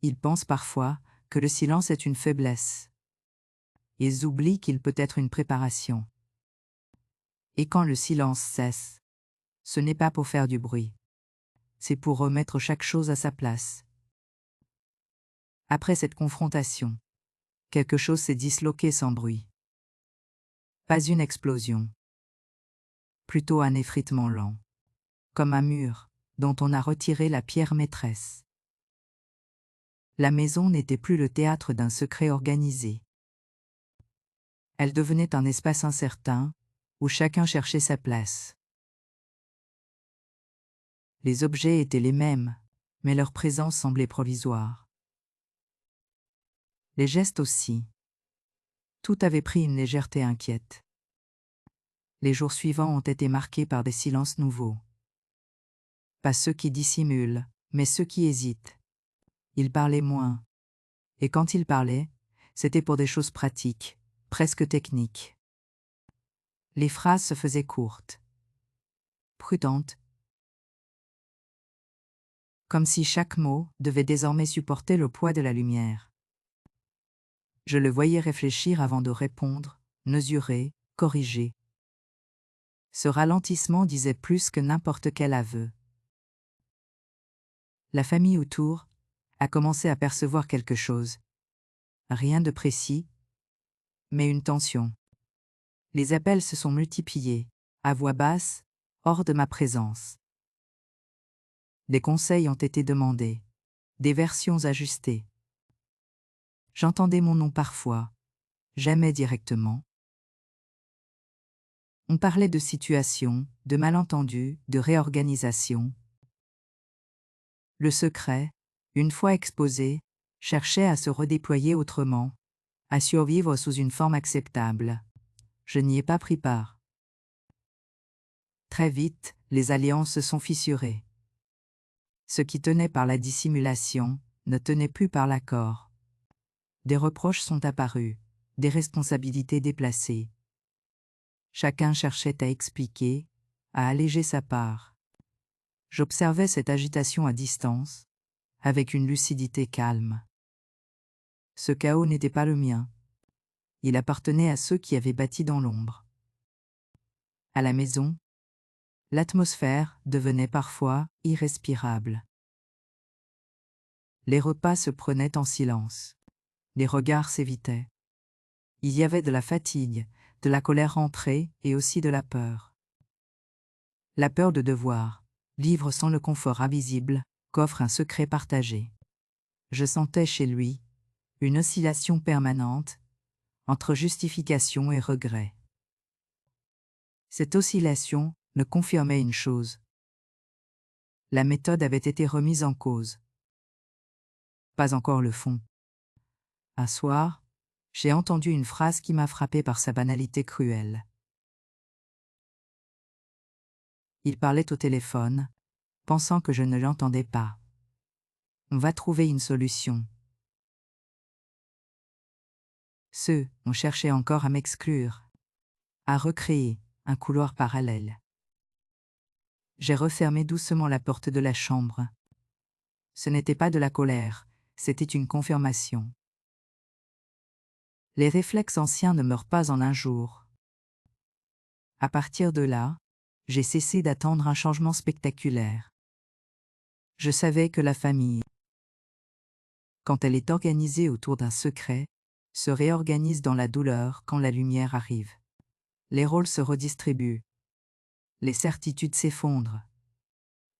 Ils pensent parfois que le silence est une faiblesse. Ils oublient qu'il peut être une préparation. Et quand le silence cesse, ce n'est pas pour faire du bruit. C'est pour remettre chaque chose à sa place. Après cette confrontation, quelque chose s'est disloqué sans bruit. Pas une explosion. Plutôt un effritement lent. Comme un mur dont on a retiré la pierre maîtresse. La maison n'était plus le théâtre d'un secret organisé. Elle devenait un espace incertain, où chacun cherchait sa place. Les objets étaient les mêmes, mais leur présence semblait provisoire. Les gestes aussi. Tout avait pris une légèreté inquiète. Les jours suivants ont été marqués par des silences nouveaux. Pas ceux qui dissimulent, mais ceux qui hésitent. Ils parlaient moins. Et quand ils parlaient, c'était pour des choses pratiques, presque techniques. Les phrases se faisaient courtes, prudentes, comme si chaque mot devait désormais supporter le poids de la lumière. Je le voyais réfléchir avant de répondre, mesurer, corriger. Ce ralentissement disait plus que n'importe quel aveu. La famille autour a commencé à percevoir quelque chose. Rien de précis, mais une tension. Les appels se sont multipliés, à voix basse, hors de ma présence. Des conseils ont été demandés, des versions ajustées. J'entendais mon nom parfois, jamais directement. On parlait de situation, de malentendus, de réorganisation. Le secret, une fois exposé, cherchait à se redéployer autrement, à survivre sous une forme acceptable. Je n'y ai pas pris part. Très vite, les alliances se sont fissurées. Ce qui tenait par la dissimulation ne tenait plus par l'accord. Des reproches sont apparus, des responsabilités déplacées. Chacun cherchait à expliquer, à alléger sa part. J'observais cette agitation à distance, avec une lucidité calme. Ce chaos n'était pas le mien. Il appartenait à ceux qui avaient bâti dans l'ombre. À la maison, l'atmosphère devenait parfois irrespirable. Les repas se prenaient en silence. Les regards s'évitaient. Il y avait de la fatigue, de la colère rentrée et aussi de la peur. La peur de devoir, vivre sans le confort invisible qu'offre un secret partagé. Je sentais chez lui une oscillation permanente entre justification et regret. Cette oscillation me confirmait une chose. La méthode avait été remise en cause. Pas encore le fond. Un soir, j'ai entendu une phrase qui m'a frappé par sa banalité cruelle. Il parlait au téléphone, pensant que je ne l'entendais pas. On va trouver une solution. Ceux ont cherché encore à m'exclure, à recréer un couloir parallèle. J'ai refermé doucement la porte de la chambre. Ce n'était pas de la colère, c'était une confirmation. Les réflexes anciens ne meurent pas en un jour. À partir de là, j'ai cessé d'attendre un changement spectaculaire. Je savais que la famille, quand elle est organisée autour d'un secret, se réorganise dans la douleur quand la lumière arrive. Les rôles se redistribuent. Les certitudes s'effondrent.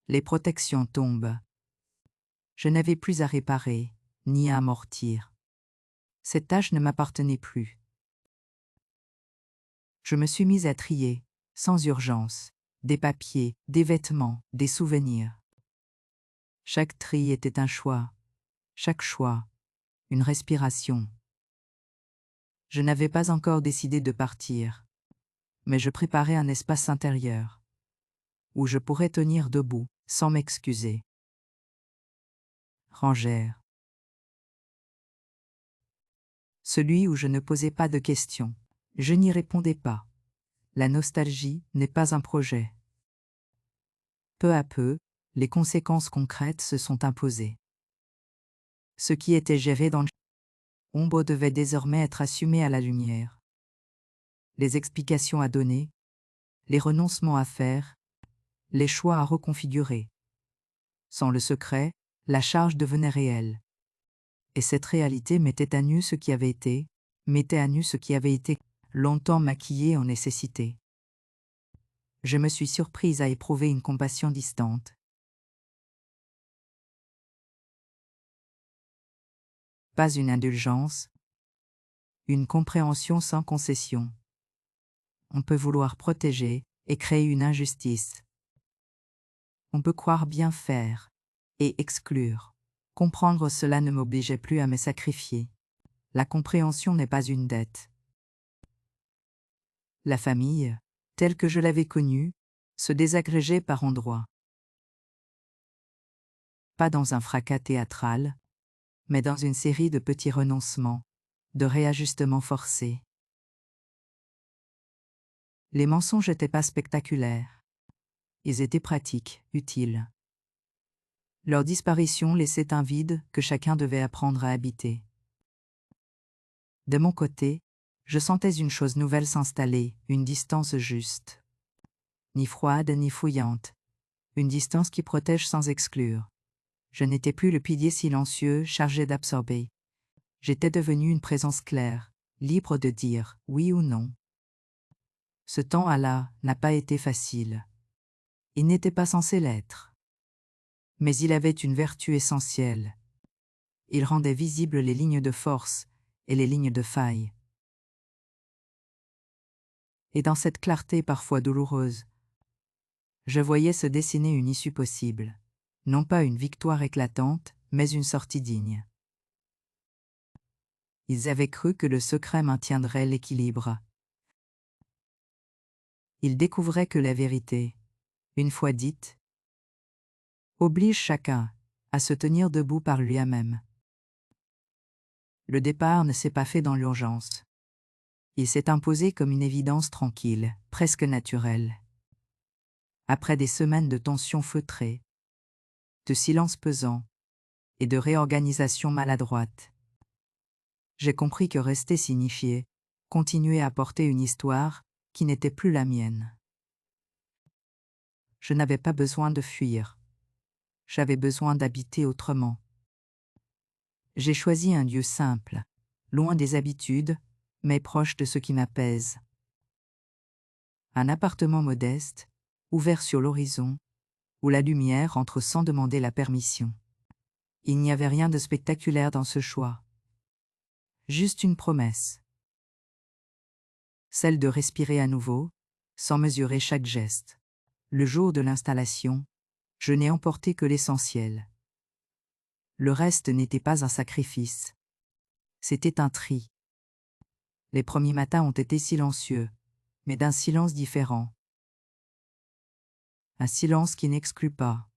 Les protections tombent. Je n'avais plus à réparer, ni à amortir. Cette tâche ne m'appartenait plus. Je me suis mise à trier, sans urgence, des papiers, des vêtements, des souvenirs. Chaque tri était un choix. Chaque choix, une respiration. Je n'avais pas encore décidé de partir, mais je préparais un espace intérieur, où je pourrais tenir debout, sans m'excuser. Rangère. Celui où je ne posais pas de questions. Je n'y répondais pas. La nostalgie n'est pas un projet. Peu à peu, les conséquences concrètes se sont imposées. Ce qui était géré dans l'ombre devait désormais être assumé à la lumière. Les explications à donner, les renoncements à faire, les choix à reconfigurer. Sans le secret, la charge devenait réelle. Et cette réalité mettait à nu ce qui avait été, mettait à nu ce qui avait été longtemps maquillé en nécessité. Je me suis surprise à éprouver une compassion distante. Pas une indulgence, une compréhension sans concession. On peut vouloir protéger et créer une injustice. On peut croire bien faire et exclure. Comprendre cela ne m'obligeait plus à me sacrifier. La compréhension n'est pas une dette. La famille, telle que je l'avais connue, se désagrégeait par endroits. Pas dans un fracas théâtral, mais dans une série de petits renoncements, de réajustements forcés. Les mensonges n'étaient pas spectaculaires. Ils étaient pratiques, utiles. Leur disparition laissait un vide que chacun devait apprendre à habiter. De mon côté, Je sentais une chose nouvelle s'installer, une distance juste. Ni froide ni fouillante. Une distance qui protège sans exclure. Je n'étais plus le pilier silencieux, chargé d'absorber. J'étais devenu une présence claire, libre de dire oui ou non. Ce temps-là n'a pas été facile. Il n'était pas censé l'être. Mais il avait une vertu essentielle. Il rendait visibles les lignes de force et les lignes de faille. Et dans cette clarté parfois douloureuse, je voyais se dessiner une issue possible. Non pas une victoire éclatante, mais une sortie digne. Ils avaient cru que le secret maintiendrait l'équilibre. Ils découvraient que la vérité, une fois dite, oblige chacun à se tenir debout par lui-même. Le départ ne s'est pas fait dans l'urgence. Il s'est imposé comme une évidence tranquille, presque naturelle. Après des semaines de tensions feutrées, de silence pesant et de réorganisation maladroite, j'ai compris que rester signifiait continuer à porter une histoire qui n'était plus la mienne. Je n'avais pas besoin de fuir. J'avais besoin d'habiter autrement. J'ai choisi un lieu simple, loin des habitudes, mais proche de ce qui m'apaise. Un appartement modeste, ouvert sur l'horizon, où la lumière entre sans demander la permission. Il n'y avait rien de spectaculaire dans ce choix. Juste une promesse. Celle de respirer à nouveau, sans mesurer chaque geste. Le jour de l'installation, je n'ai emporté que l'essentiel. Le reste n'était pas un sacrifice. C'était un tri. Les premiers matins ont été silencieux, mais d'un silence différent. Un silence qui n'exclut pas,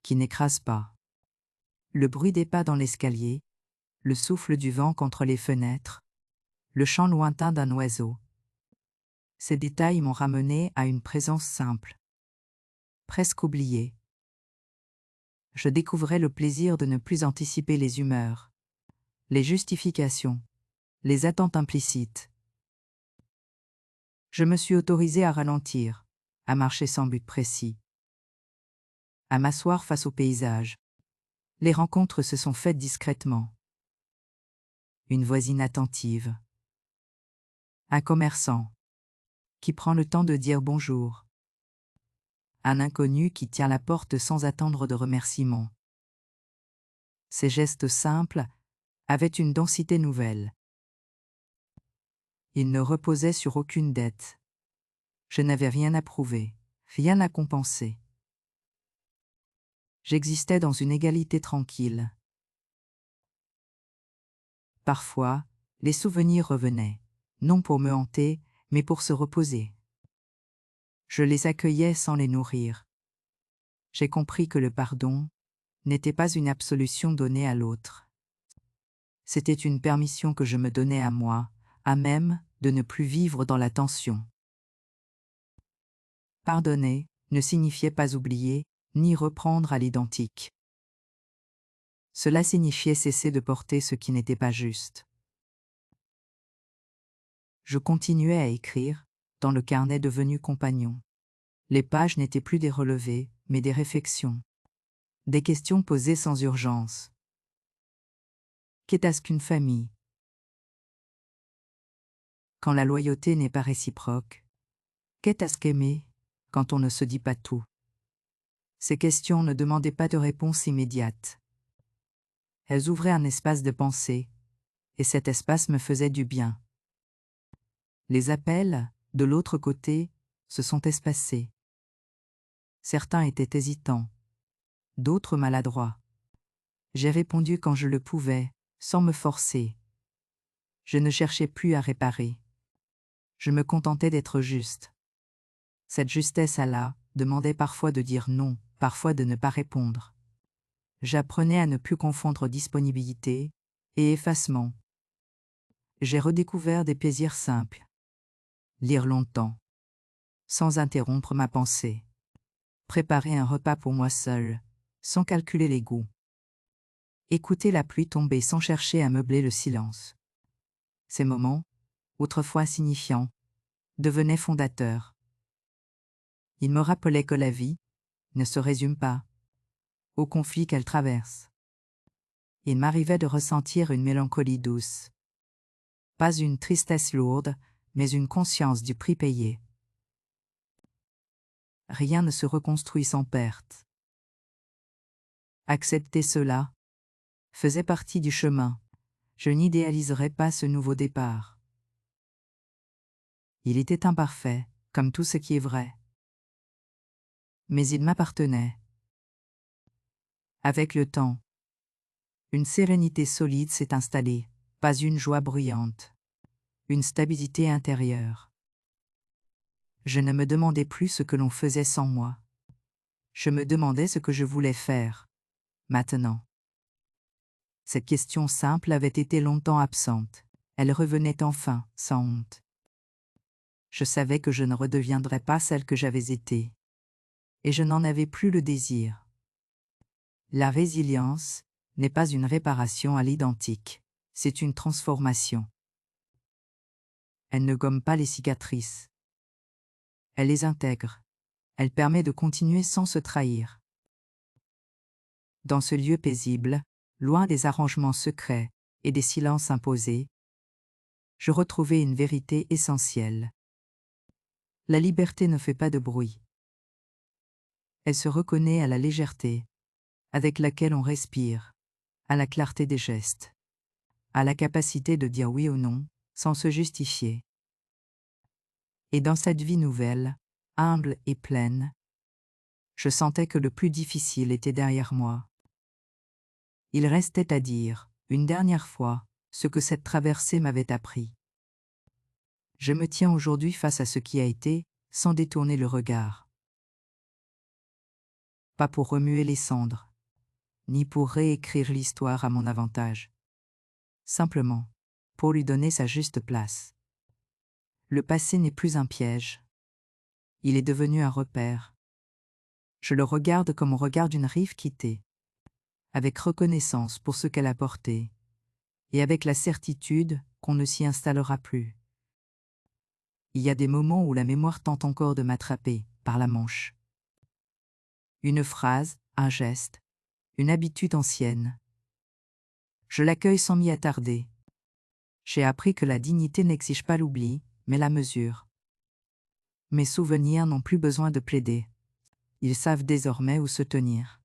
qui n'écrase pas. Le bruit des pas dans l'escalier, le souffle du vent contre les fenêtres, le chant lointain d'un oiseau. Ces détails m'ont ramené à une présence simple, presque oubliée. Je découvrais le plaisir de ne plus anticiper les humeurs, les justifications, les attentes implicites. Je me suis autorisé à ralentir, à marcher sans but précis, à m'asseoir face au paysage. Les rencontres se sont faites discrètement. Une voisine attentive. Un commerçant qui prend le temps de dire bonjour. Un inconnu qui tient la porte sans attendre de remerciements. Ces gestes simples avaient une densité nouvelle. Ils ne reposaient sur aucune dette. Je n'avais rien à prouver, rien à compenser. J'existais dans une égalité tranquille. Parfois, les souvenirs revenaient, non pour me hanter, mais pour se reposer. Je les accueillais sans les nourrir. J'ai compris que le pardon n'était pas une absolution donnée à l'autre. C'était une permission que je me donnais à moi, à même de ne plus vivre dans la tension. Pardonner ne signifiait pas oublier, ni reprendre à l'identique. Cela signifiait cesser de porter ce qui n'était pas juste. Je continuais à écrire, dans le carnet devenu compagnon. Les pages n'étaient plus des relevés, mais des réflexions. Des questions posées sans urgence. Qu'est-ce qu'une famille? Quand la loyauté n'est pas réciproque? Qu'est-ce qu'aimer quand on ne se dit pas tout? Ces questions ne demandaient pas de réponse immédiate. Elles ouvraient un espace de pensée, et cet espace me faisait du bien. Les appels, de l'autre côté, se sont espacés. Certains étaient hésitants, d'autres maladroits. J'ai répondu quand je le pouvais, sans me forcer. Je ne cherchais plus à réparer. Je me contentais d'être juste. Cette justesse-là demandait parfois de dire non, parfois de ne pas répondre. J'apprenais à ne plus confondre disponibilité et effacement. J'ai redécouvert des plaisirs simples. Lire longtemps, sans interrompre ma pensée. Préparer un repas pour moi seul, sans calculer les goûts. Écouter la pluie tomber sans chercher à meubler le silence. Ces moments, autrefois signifiant, devenait fondateur. Il me rappelait que la vie ne se résume pas aux conflits qu'elle traverse. Il m'arrivait de ressentir une mélancolie douce. Pas une tristesse lourde, mais une conscience du prix payé. Rien ne se reconstruit sans perte. Accepter cela faisait partie du chemin. Je n'idéaliserais pas ce nouveau départ. Il était imparfait, comme tout ce qui est vrai. Mais il m'appartenait. Avec le temps, une sérénité solide s'est installée, pas une joie bruyante, une stabilité intérieure. Je ne me demandais plus ce que l'on faisait sans moi. Je me demandais ce que je voulais faire, maintenant. Cette question simple avait été longtemps absente. Elle revenait enfin, sans honte. Je savais que je ne redeviendrais pas celle que j'avais été. Et je n'en avais plus le désir. La résilience n'est pas une réparation à l'identique, c'est une transformation. Elle ne gomme pas les cicatrices. Elle les intègre. Elle permet de continuer sans se trahir. Dans ce lieu paisible, loin des arrangements secrets et des silences imposés, je retrouvais une vérité essentielle. La liberté ne fait pas de bruit. Elle se reconnaît à la légèreté avec laquelle on respire, à la clarté des gestes, à la capacité de dire oui ou non sans se justifier. Et dans cette vie nouvelle, humble et pleine, je sentais que le plus difficile était derrière moi. Il restait à dire, une dernière fois, ce que cette traversée m'avait appris. Je me tiens aujourd'hui face à ce qui a été, sans détourner le regard. Pas pour remuer les cendres, ni pour réécrire l'histoire à mon avantage. Simplement, pour lui donner sa juste place. Le passé n'est plus un piège. Il est devenu un repère. Je le regarde comme on regarde une rive quittée, avec reconnaissance pour ce qu'elle a porté, et avec la certitude qu'on ne s'y installera plus. Il y a des moments où la mémoire tente encore de m'attraper, par la manche. Une phrase, un geste, une habitude ancienne. Je l'accueille sans m'y attarder. J'ai appris que la dignité n'exige pas l'oubli, mais la mesure. Mes souvenirs n'ont plus besoin de plaider. Ils savent désormais où se tenir.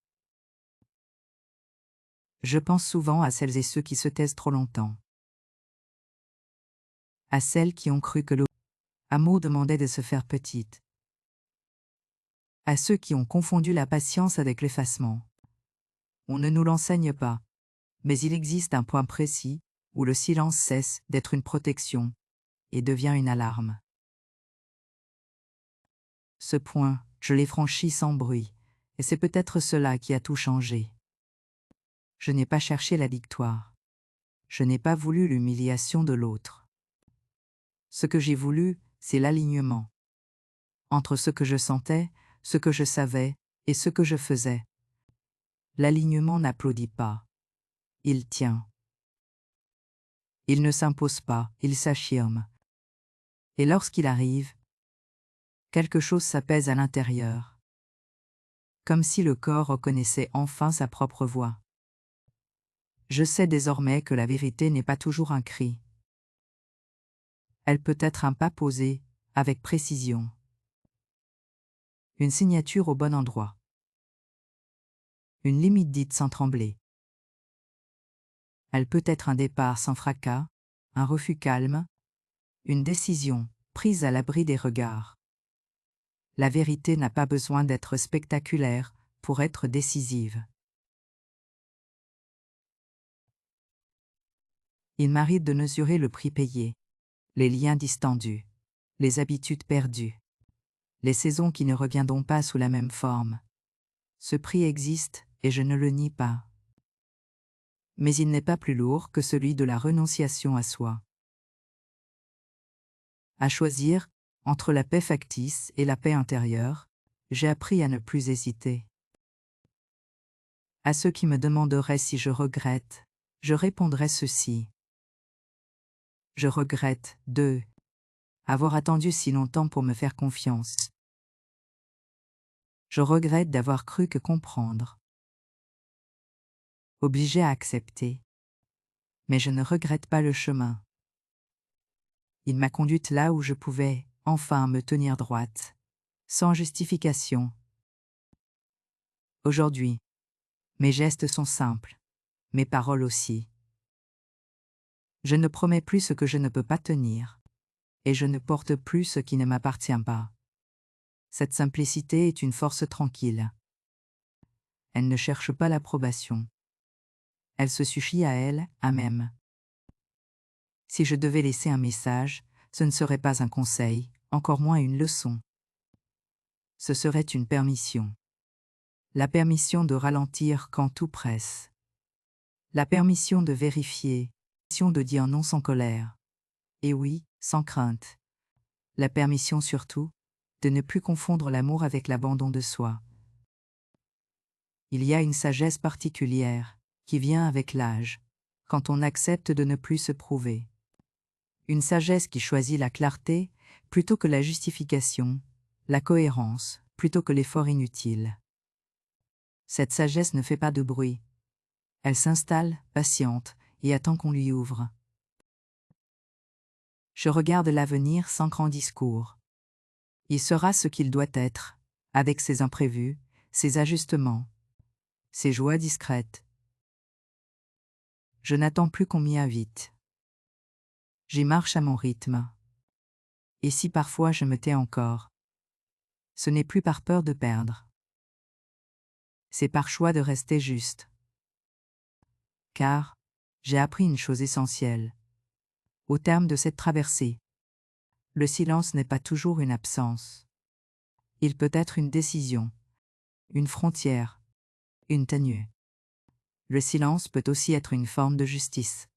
Je pense souvent à celles et ceux qui se taisent trop longtemps. À celles qui ont cru que l'amour demandait de se faire petite. À ceux qui ont confondu la patience avec l'effacement. On ne nous l'enseigne pas, mais il existe un point précis où le silence cesse d'être une protection et devient une alarme. Ce point, je l'ai franchi sans bruit, et c'est peut-être cela qui a tout changé. Je n'ai pas cherché la victoire. Je n'ai pas voulu l'humiliation de l'autre. Ce que j'ai voulu, c'est l'alignement. Entre ce que je sentais, ce que je savais et ce que je faisais. L'alignement n'applaudit pas. Il tient. Il ne s'impose pas, il s'affirme. Et lorsqu'il arrive, quelque chose s'apaise à l'intérieur. Comme si le corps reconnaissait enfin sa propre voix. Je sais désormais que la vérité n'est pas toujours un cri. Elle peut être un pas posé, avec précision. Une signature au bon endroit. Une limite dite sans trembler. Elle peut être un départ sans fracas, un refus calme, une décision prise à l'abri des regards. La vérité n'a pas besoin d'être spectaculaire pour être décisive. Il m'arrive de mesurer le prix payé, les liens distendus, les habitudes perdues, les saisons qui ne reviendront pas sous la même forme. Ce prix existe et je ne le nie pas. Mais il n'est pas plus lourd que celui de la renonciation à soi. À choisir, entre la paix factice et la paix intérieure, j'ai appris à ne plus hésiter. À ceux qui me demanderaient si je regrette, je répondrai ceci. Je regrette, 2. Avoir attendu si longtemps pour me faire confiance. Je regrette d'avoir cru que comprendre. Obligé à accepter. Mais je ne regrette pas le chemin. Il m'a conduite là où je pouvais, enfin, me tenir droite. Sans justification. Aujourd'hui, mes gestes sont simples. Mes paroles aussi. Je ne promets plus ce que je ne peux pas tenir. Et je ne porte plus ce qui ne m'appartient pas. Cette simplicité est une force tranquille. Elle ne cherche pas l'approbation. Elle se suffit à elle-même. Si je devais laisser un message, ce ne serait pas un conseil, encore moins une leçon. Ce serait une permission. La permission de ralentir quand tout presse. La permission de vérifier, la permission de dire non sans colère. Et oui, sans crainte. La permission surtout, de ne plus confondre l'amour avec l'abandon de soi. Il y a une sagesse particulière, qui vient avec l'âge, quand on accepte de ne plus se prouver. Une sagesse qui choisit la clarté plutôt que la justification, la cohérence plutôt que l'effort inutile. Cette sagesse ne fait pas de bruit. Elle s'installe, patiente, et attend qu'on lui ouvre. Je regarde l'avenir sans grand discours. Il sera ce qu'il doit être, avec ses imprévus, ses ajustements, ses joies discrètes. Je n'attends plus qu'on m'y invite. J'y marche à mon rythme. Et si parfois je me tais encore, ce n'est plus par peur de perdre. C'est par choix de rester juste. Car j'ai appris une chose essentielle. Au terme de cette traversée, le silence n'est pas toujours une absence. Il peut être une décision, une frontière, une tenue. Le silence peut aussi être une forme de justice.